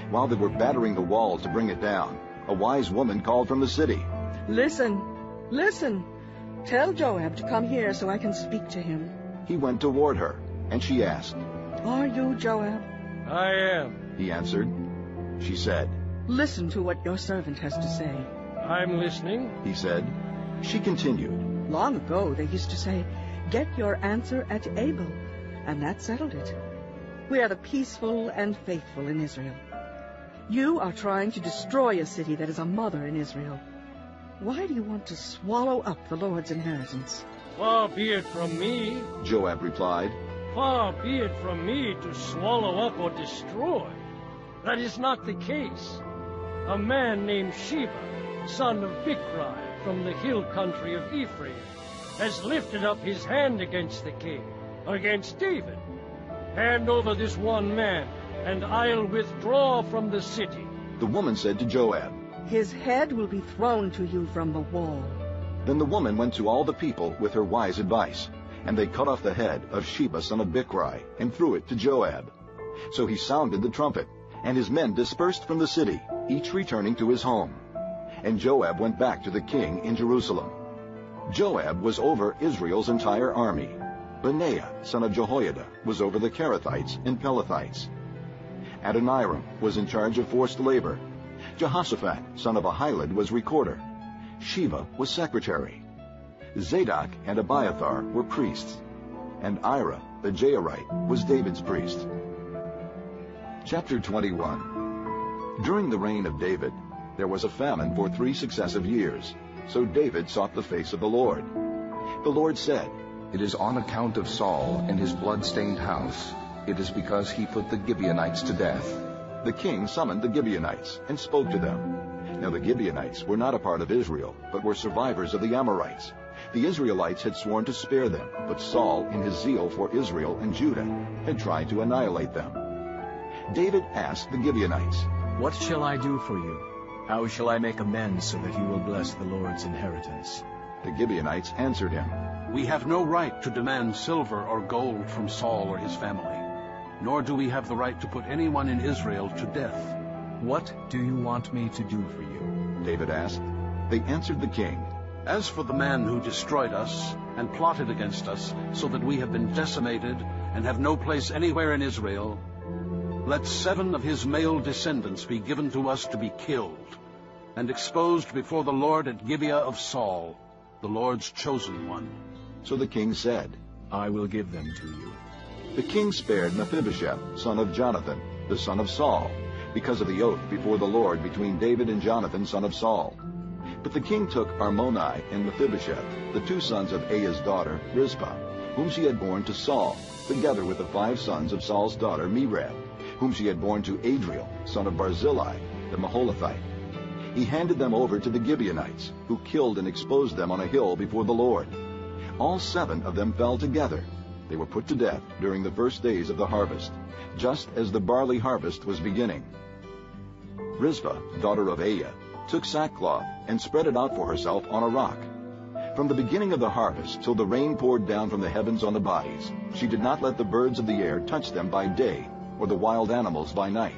While they were battering the wall to bring it down, a wise woman called from the city, "Listen, listen. Tell Joab to come here so I can speak to him." He went toward her, and she asked, "Are you Joab?" "I am," he answered. She said, "Listen to what your servant has to say." "I'm listening," he said. She continued, "Long ago they used to say, 'Get your answer at Abel,' and that settled it. We are the peaceful and faithful in Israel. You are trying to destroy a city that is a mother in Israel. Why do you want to swallow up the Lord's inheritance?" "Far be it from me," Joab replied. "Far be it from me to swallow up or destroy. That is not the case. A man named Sheba, son of Bichri, from the hill country of Ephraim, has lifted up his hand against the king, against David. Hand over this one man, and I'll withdraw from the city." The woman said to Joab, "His head will be thrown to you from the wall." Then the woman went to all the people with her wise advice, and they cut off the head of Sheba, son of Bichri, and threw it to Joab. So he sounded the trumpet, and his men dispersed from the city, each returning to his home. And Joab went back to the king in Jerusalem. Joab was over Israel's entire army. Benaiah, son of Jehoiada, was over the Kerethites and Pelethites. Adoniram was in charge of forced labor. Jehoshaphat, son of Ahilud, was recorder. Sheva was secretary. Zadok and Abiathar were priests. And Ira, the Jairite, was David's priest. Chapter 21. During the reign of David, there was a famine for 3 successive years. So David sought the face of the Lord. The Lord said, "It is on account of Saul and his blood-stained house. It is because he put the Gibeonites to death." The king summoned the Gibeonites and spoke to them. Now the Gibeonites were not a part of Israel, but were survivors of the Amorites. The Israelites had sworn to spare them, but Saul, in his zeal for Israel and Judah, had tried to annihilate them. David asked the Gibeonites, "What shall I do for you? How shall I make amends so that you will bless the Lord's inheritance?" The Gibeonites answered him, "We have no right to demand silver or gold from Saul or his family, nor do we have the right to put anyone in Israel to death." "What do you want me to do for you?" David asked. They answered the king, "As for the man who destroyed us and plotted against us, so that we have been decimated and have no place anywhere in Israel, let 7 of his male descendants be given to us to be killed and exposed before the Lord at Gibeah of Saul, the Lord's chosen one." So the king said, "I will give them to you." The king spared Mephibosheth, son of Jonathan, the son of Saul, because of the oath before the Lord between David and Jonathan, son of Saul. But the king took Armoni and Mephibosheth, the 2 sons of Aiah's daughter, Rizpah, whom she had borne to Saul, together with the 5 sons of Saul's daughter, Merab, whom she had borne to Adriel, son of Barzillai, the Maholathite. He handed them over to the Gibeonites, who killed and exposed them on a hill before the Lord. All 7 of them fell together. They were put to death during the first days of the harvest, just as the barley harvest was beginning. Rizpah, daughter of Aiah, took sackcloth and spread it out for herself on a rock. From the beginning of the harvest till the rain poured down from the heavens on the bodies, she did not let the birds of the air touch them by day, or the wild animals by night.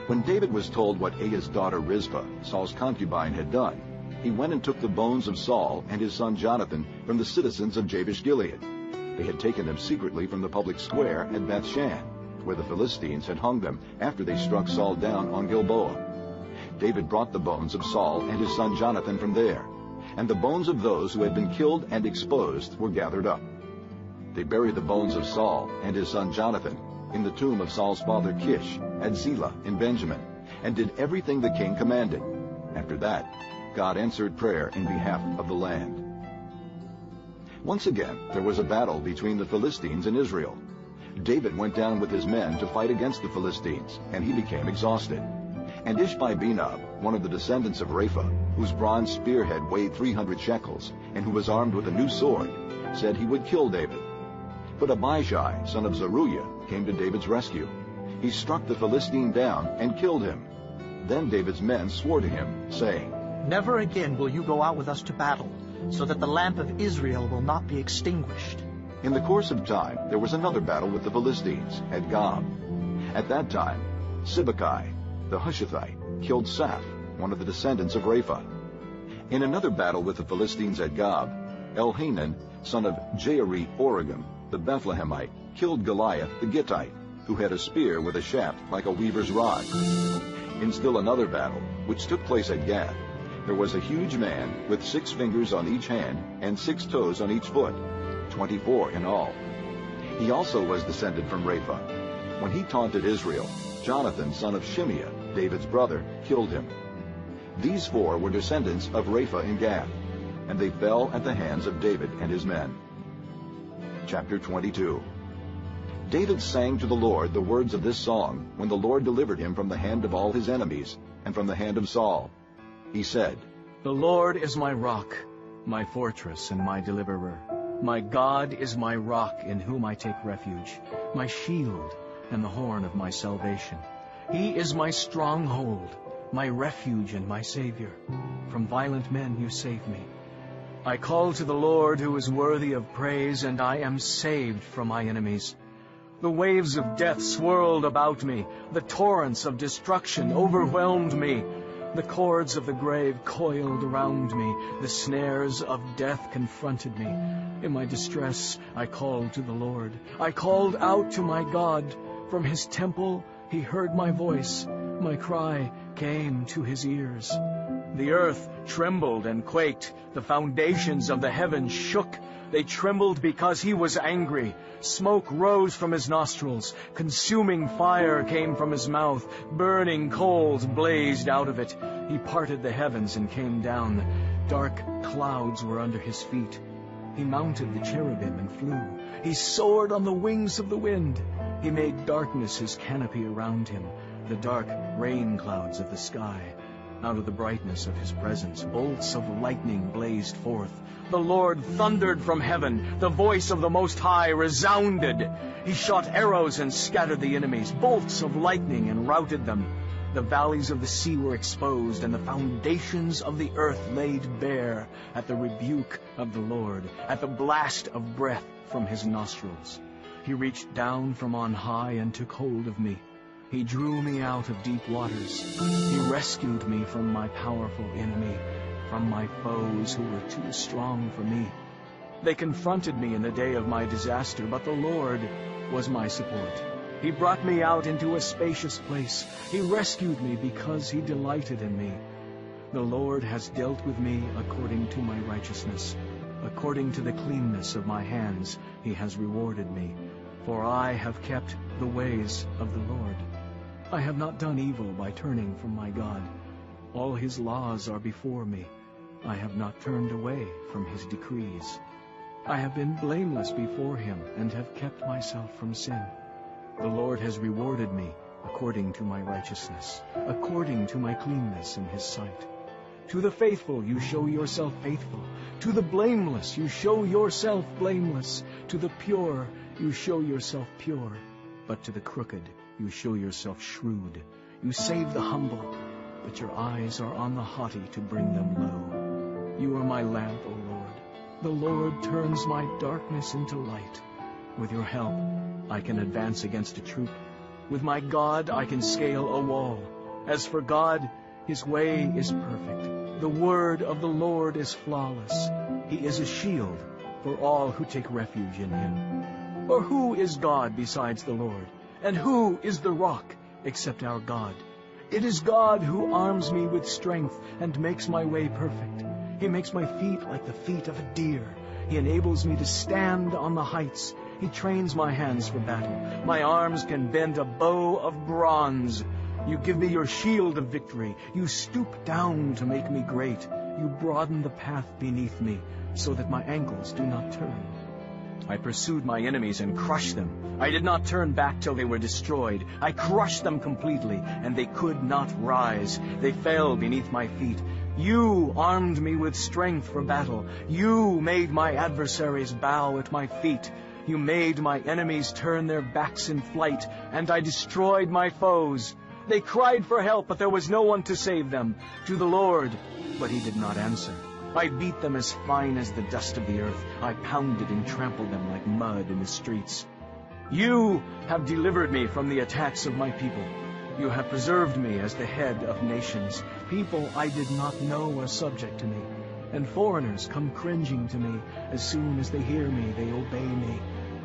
When David was told what Aiah's daughter Rizpah, Saul's concubine, had done, he went and took the bones of Saul and his son Jonathan from the citizens of Jabesh-Gilead. They had taken them secretly from the public square at Bethshan, where the Philistines had hung them after they struck Saul down on Gilboa. David brought the bones of Saul and his son Jonathan from there, and the bones of those who had been killed and exposed were gathered up. They buried the bones of Saul and his son Jonathan in the tomb of Saul's father Kish at Zelah in Benjamin, and did everything the king commanded. After that, God answered prayer in behalf of the land. Once again, there was a battle between the Philistines and Israel. David went down with his men to fight against the Philistines, and he became exhausted. And Ishbi-Benob, one of the descendants of Rapha, whose bronze spearhead weighed 300 shekels, and who was armed with a new sword, said he would kill David. But Abishai, son of Zeruiah, came to David's rescue. He struck the Philistine down and killed him. Then David's men swore to him, saying, "Never again will you go out with us to battle, so that the lamp of Israel will not be extinguished." In the course of time, there was another battle with the Philistines at Gob. At that time, Sibbecai, the Hushathite, killed Saph, one of the descendants of Rapha. In another battle with the Philistines at Gob, Elhanan, son of Jairi-Oregim, the Bethlehemite, killed Goliath the Gittite, who had a spear with a shaft like a weaver's rod. In still another battle, which took place at Gath, there was a huge man with 6 fingers on each hand and 6 toes on each foot, 24 in all. He also was descended from Rapha. When he taunted Israel, Jonathan, son of Shimeah, David's brother, killed him. These 4 were descendants of Rapha in Gath, and they fell at the hands of David and his men. Chapter 22. David sang to the Lord the words of this song when the Lord delivered him from the hand of all his enemies and from the hand of Saul. He said, "The Lord is my rock, my fortress and my deliverer. My God is my rock in whom I take refuge, my shield and the horn of my salvation. He is my stronghold, my refuge and my Savior. From violent men you save me. I call to the Lord who is worthy of praise, and I am saved from my enemies. The waves of death swirled about me. The torrents of destruction overwhelmed me. The cords of the grave coiled around me. The snares of death confronted me. In my distress, I called to the Lord. I called out to my God. From his temple, he heard my voice. My cry came to his ears. The earth trembled and quaked. The foundations of the heavens shook. They trembled because he was angry. Smoke rose from his nostrils. Consuming fire came from his mouth. Burning coals blazed out of it. He parted the heavens and came down. Dark clouds were under his feet. He mounted the cherubim and flew. He soared on the wings of the wind. He made darkness his canopy around him, the dark rain clouds of the sky. Out of the brightness of his presence, bolts of lightning blazed forth. The Lord thundered from heaven. The voice of the Most High resounded. He shot arrows and scattered the enemies, bolts of lightning and routed them. The valleys of the sea were exposed, and the foundations of the earth laid bare at the rebuke of the Lord, at the blast of breath from his nostrils. He reached down from on high and took hold of me. He drew me out of deep waters. He rescued me from my powerful enemy, from my foes who were too strong for me. They confronted me in the day of my disaster, but the Lord was my support. He brought me out into a spacious place. He rescued me because he delighted in me. The Lord has dealt with me according to my righteousness. According to the cleanness of my hands, he has rewarded me. For I have kept the ways of the Lord. I have not done evil by turning from my God. All his laws are before me. I have not turned away from his decrees. I have been blameless before him and have kept myself from sin. The Lord has rewarded me according to my righteousness, according to my cleanness in his sight. To the faithful you show yourself faithful. To the blameless you show yourself blameless. To the pure you show yourself pure. But to the crooked you show yourself shrewd. You save the humble, but your eyes are on the haughty to bring them low. You are my lamp, O Lord. The Lord turns my darkness into light. With your help, I can advance against a troop. With my God, I can scale a wall. As for God, his way is perfect. The word of the Lord is flawless. He is a shield for all who take refuge in him. For who is God besides the Lord? And who is the rock except our God? It is God who arms me with strength and makes my way perfect. He makes my feet like the feet of a deer. He enables me to stand on the heights. He trains my hands for battle. My arms can bend a bow of bronze. You give me your shield of victory. You stoop down to make me great. You broaden the path beneath me so that my ankles do not turn. I pursued my enemies and crushed them. I did not turn back till they were destroyed. I crushed them completely, and they could not rise. They fell beneath my feet. You armed me with strength for battle. You made my adversaries bow at my feet. You made my enemies turn their backs in flight, and I destroyed my foes. They cried for help, but there was no one to save them. To the Lord, but he did not answer. I beat them as fine as the dust of the earth. I pounded and trampled them like mud in the streets. You have delivered me from the attacks of my people. You have preserved me as the head of nations. People I did not know are subject to me, and foreigners come cringing to me. As soon as they hear me, they obey me.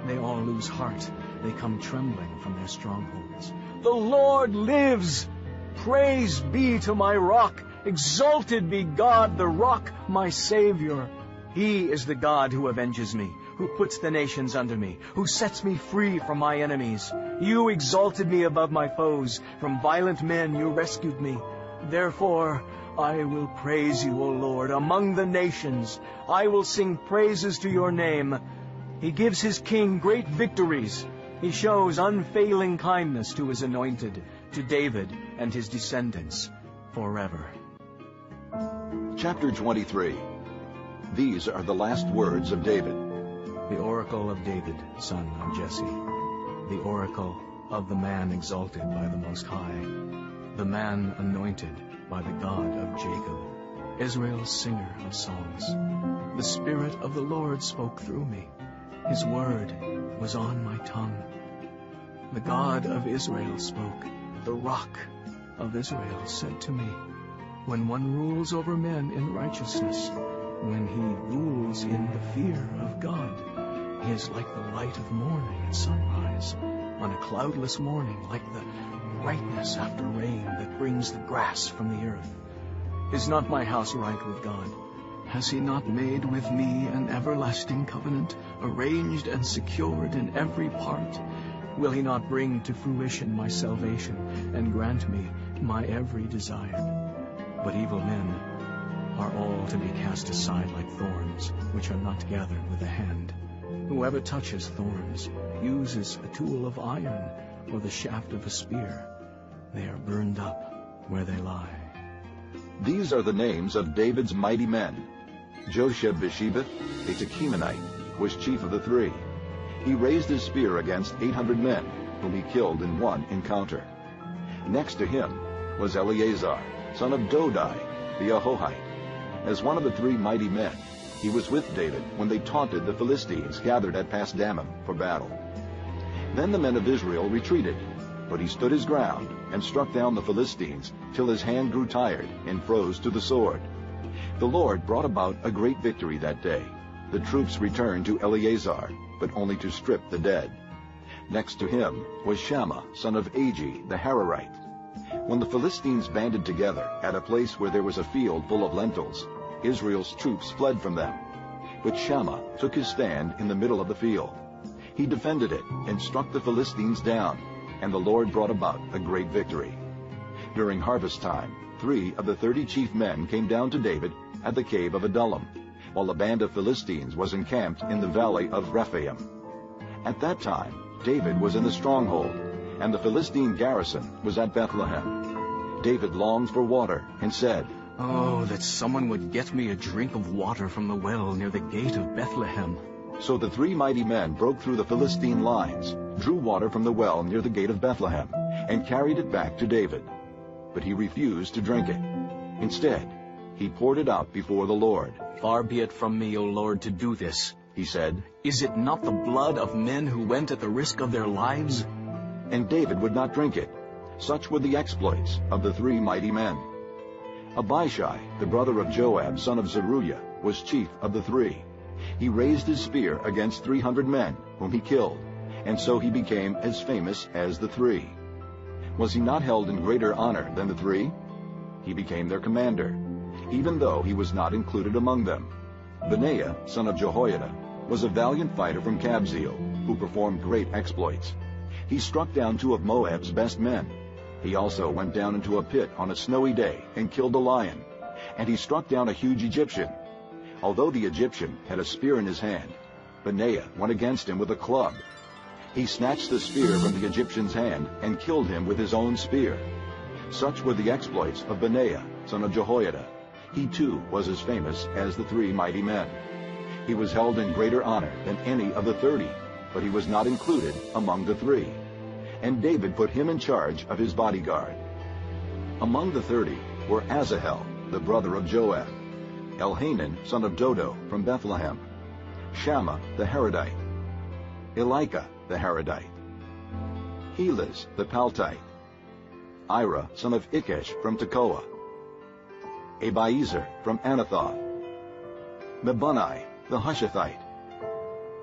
They all lose heart. They come trembling from their strongholds. The Lord lives! Praise be to my rock! Exalted be God, the rock, my Savior. He is the God who avenges me, who puts the nations under me, who sets me free from my enemies. You exalted me above my foes. From violent men you rescued me. Therefore, I will praise you, O Lord, among the nations. I will sing praises to your name. He gives his king great victories. He shows unfailing kindness to his anointed, to David and his descendants forever. Chapter 23. These are the last words of David. The oracle of David, son of Jesse. The oracle of the man exalted by the Most High. The man anointed by the God of Jacob. Israel's singer of songs. The Spirit of the Lord spoke through me. His word was on my tongue. The God of Israel spoke. The rock of Israel said to me, when one rules over men in righteousness, when he rules in the fear of God, he is like the light of morning at sunrise, on a cloudless morning, like the brightness after rain, the brings the grass from the earth. Is not my house right with God? Has he not made with me an everlasting covenant, arranged and secured in every part? Will he not bring to fruition my salvation, and grant me my every desire? But evil men are all to be cast aside like thorns, which are not gathered with the hand. Whoever touches thorns uses a tool of iron, or the shaft of a spear. They are burned up where they lie. These are the names of David's mighty men. Josheb-Bashebeth, a Tekemonite, was chief of the three. He raised his spear against 800 men, whom he killed in one encounter. Next to him was Eleazar, son of Dodai, the Ahohite. As one of the three mighty men, he was with David when they taunted the Philistines gathered at Pasdammim for battle. Then the men of Israel retreated, but he stood his ground and struck down the Philistines till his hand grew tired and froze to the sword. The Lord brought about a great victory that day. The troops returned to Eleazar, but only to strip the dead. Next to him was Shammah, son of Agi, the Hararite. When the Philistines banded together at a place where there was a field full of lentils, Israel's troops fled from them. But Shammah took his stand in the middle of the field. He defended it and struck the Philistines down, and the Lord brought about a great victory. During harvest time, 3 of the 30 chief men came down to David at the cave of Adullam, while a band of Philistines was encamped in the valley of Rephaim. At that time, David was in the stronghold, and the Philistine garrison was at Bethlehem. David longed for water and said, "Oh, that someone would get me a drink of water from the well near the gate of Bethlehem." So the 3 mighty men broke through the Philistine lines, drew water from the well near the gate of Bethlehem, and carried it back to David. But he refused to drink it. Instead, he poured it out before the Lord. "Far be it from me, O Lord, to do this," he said. "Is it not the blood of men who went at the risk of their lives?" And David would not drink it. Such were the exploits of the 3 mighty men. Abishai, the brother of Joab, son of Zeruiah, was chief of the 3. He raised his spear against 300 men, whom he killed, and so he became as famous as the 3. Was he not held in greater honor than the 3? He became their commander, even though he was not included among them. Benaiah, son of Jehoiada, was a valiant fighter from Kabzeel, who performed great exploits. He struck down 2 of Moab's best men. He also went down into a pit on a snowy day and killed a lion, and he struck down a huge Egyptian. Although the Egyptian had a spear in his hand, Benaiah went against him with a club. He snatched the spear from the Egyptian's hand and killed him with his own spear. Such were the exploits of Benaiah, son of Jehoiada. He too was as famous as the 3 mighty men. He was held in greater honor than any of the 30, but he was not included among the 3. And David put him in charge of his bodyguard. Among the 30 were Asahel, the brother of Joab, Elhanan, son of Dodo, from Bethlehem, Shammah the Haradite, Elika the Haradite, Helez the Paltite, Ira, son of Ikesh, from Tekoa, Abiezer from Anathoth, Mebunai the Hushathite,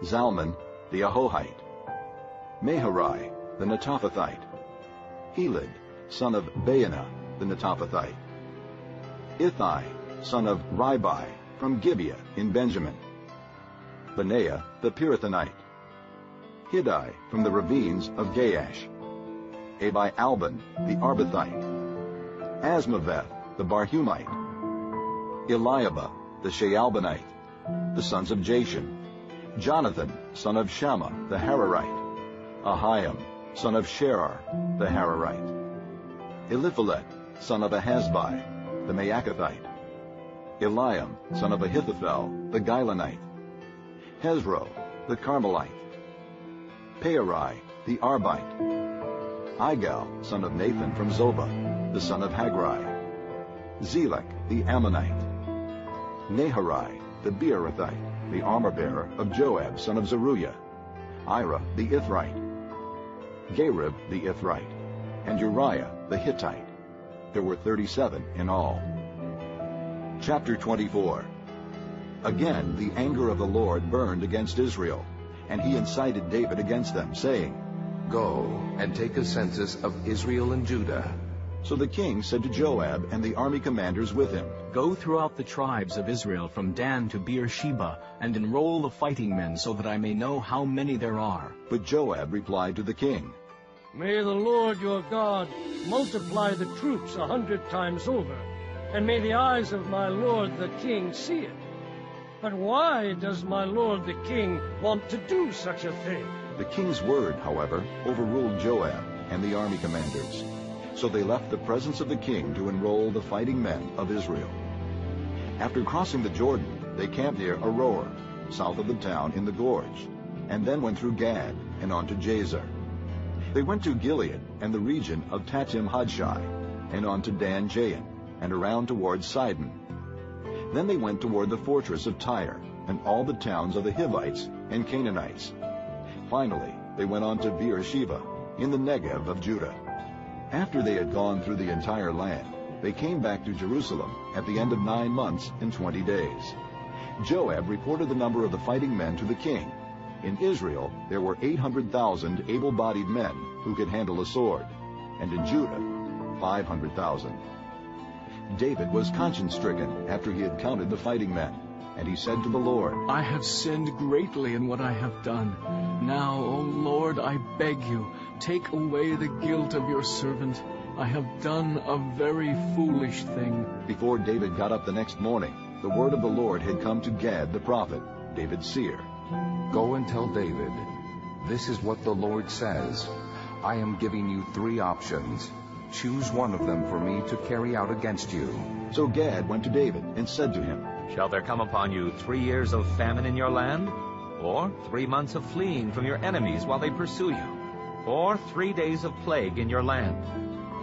Zalman the Ahohite, Meharai the Netophathite, Helid, son of Baanah the Netophathite, Ithai, son of Ribai, from Gibeah in Benjamin, Benaiah the Pirathonite, Hiddai from the ravines of Gaash, Abi-Alban the Arbathite, Asmaveth the Barhumite, Eliabah the Shaalbanite, the sons of Jashan, Jonathan, son of Shammah the Hararite, Ahiam, son of Sherar the Hararite, Eliphalet, son of Ahasbai the Maacathite, Eliam, son of Ahithophel the Gilonite, Hezro the Carmelite, Pearai the Arbite, Igal, son of Nathan from Zobah, the son of Hagrai, Zelek the Ammonite, Naharai the Beerothite, the armor-bearer of Joab, son of Zeruiah, Ira the Ithrite, Gareb the Ithrite, and Uriah the Hittite. There were 37 in all. Chapter 24. Again the anger of the Lord burned against Israel, and he incited David against them, saying, "Go and take a census of Israel and Judah, So the king said to Joab and the army commanders with him, "Go throughout the tribes of Israel from Dan to Beersheba, and enroll the fighting men, so that I may know how many there are." But Joab replied to the king, May the Lord your God multiply the troops 100 times over, and may the eyes of my lord the king see it. But why does my lord the king want to do such a thing? The king's word, however, overruled Joab and the army commanders. So they left the presence of the king to enroll the fighting men of Israel. After crossing the Jordan, they camped near Aroer, south of the town in the gorge, and then went through Gad and on to Jazer. They went to Gilead and the region of Tatim-Hadshai, and on to Dan-Jain, and around toward Sidon. Then they went toward the fortress of Tyre, and all the towns of the Hivites and Canaanites. Finally, they went on to Beersheba, in the Negev of Judah. After they had gone through the entire land, they came back to Jerusalem at the end of 9 months and 20 days. Joab reported the number of the fighting men to the king. In Israel, there were 800,000 able-bodied men who could handle a sword, and in Judah, 500,000. David was conscience-stricken after he had counted the fighting men, and he said to the Lord, "I have sinned greatly in what I have done. Now, O Lord, I beg you, take away the guilt of your servant. I have done a very foolish thing." Before David got up the next morning, the word of the Lord had come to Gad the prophet, David's seer. "Go and tell David, this is what the Lord says. I am giving you 3 options. Choose one of them for me to carry out against you." So Gad went to David and said to him, "Shall there come upon you 3 years of famine in your land? Or 3 months of fleeing from your enemies while they pursue you? Or 3 days of plague in your land?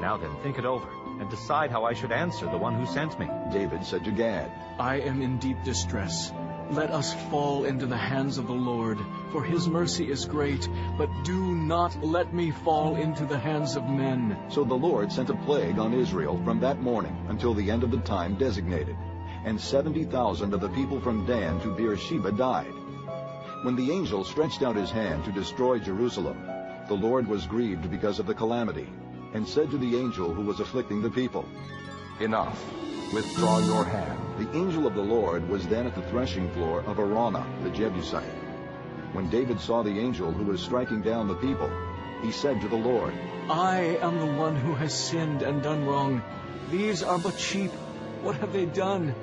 Now then, think it over, and decide how I should answer the one who sent me." David said to Gad, "I am in deep distress. Let us fall into the hands of the Lord, for his mercy is great, but do not let me fall into the hands of men." So the Lord sent a plague on Israel from that morning until the end of the time designated, and 70,000 of the people from Dan to Beersheba died. When the angel stretched out his hand to destroy Jerusalem, the Lord was grieved because of the calamity, and said to the angel who was afflicting the people, "Enough. Withdraw your hand." The angel of the Lord was then at the threshing floor of Araunah the Jebusite. When David saw the angel who was striking down the people, he said to the Lord, "I am the one who has sinned and done wrong. These are but sheep. What have they done?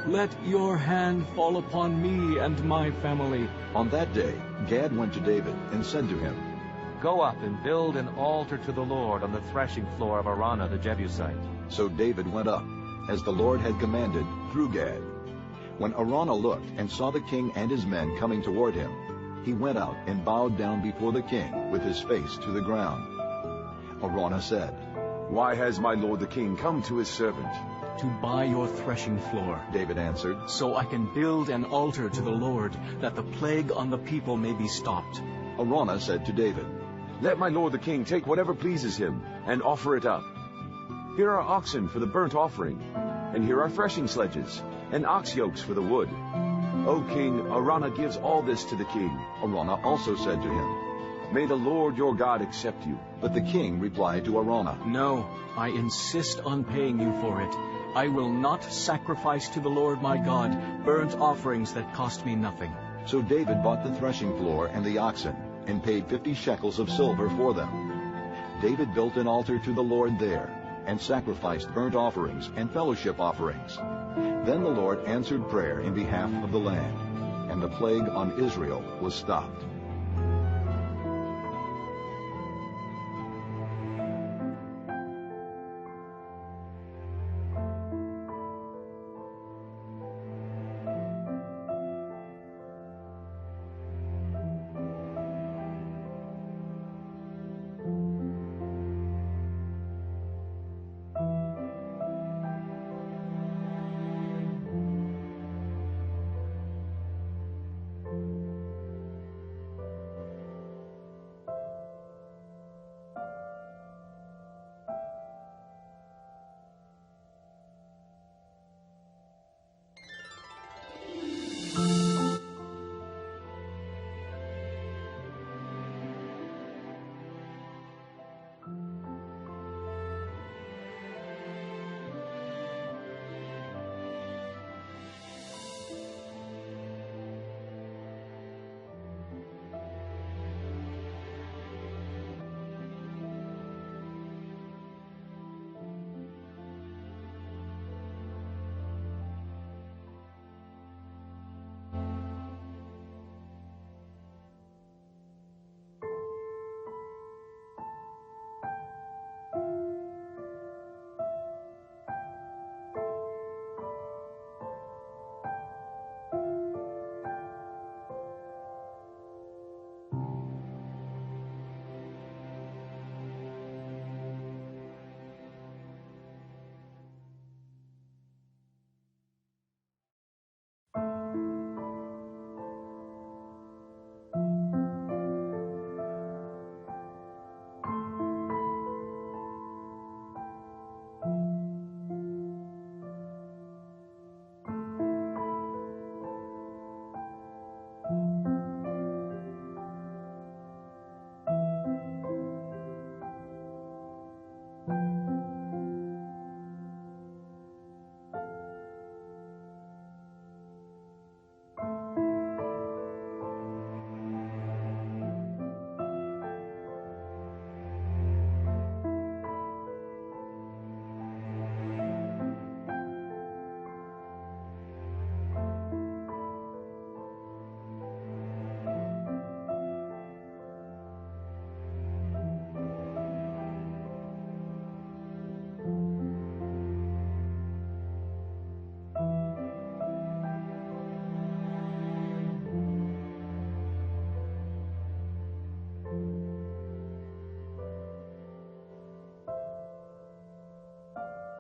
Let your hand fall upon me and my family." On that day, Gad went to David and said to him, "Go up and build an altar to the Lord on the threshing floor of Araunah the Jebusite." So David went up, as the Lord had commanded, through Gad. When Araunah looked and saw the king and his men coming toward him, he went out and bowed down before the king with his face to the ground. Araunah said, "Why has my lord the king come to his servant?" "To buy your threshing floor," David answered, "so I can build an altar to the Lord, that the plague on the people may be stopped." Araunah said to David, "Let my lord the king take whatever pleases him, and offer it up. Here are oxen for the burnt offering, and here are threshing sledges, and ox yokes for the wood. O king, Araunah gives all this to the king." Araunah also said to him, "May the Lord your God accept you." But the king replied to Araunah, "No, I insist on paying you for it. I will not sacrifice to the Lord my God burnt offerings that cost me nothing." So David bought the threshing floor and the oxen, and paid 50 shekels of silver for them. David built an altar to the Lord there, and sacrificed burnt offerings and fellowship offerings. Then the Lord answered prayer in behalf of the land, and the plague on Israel was stopped.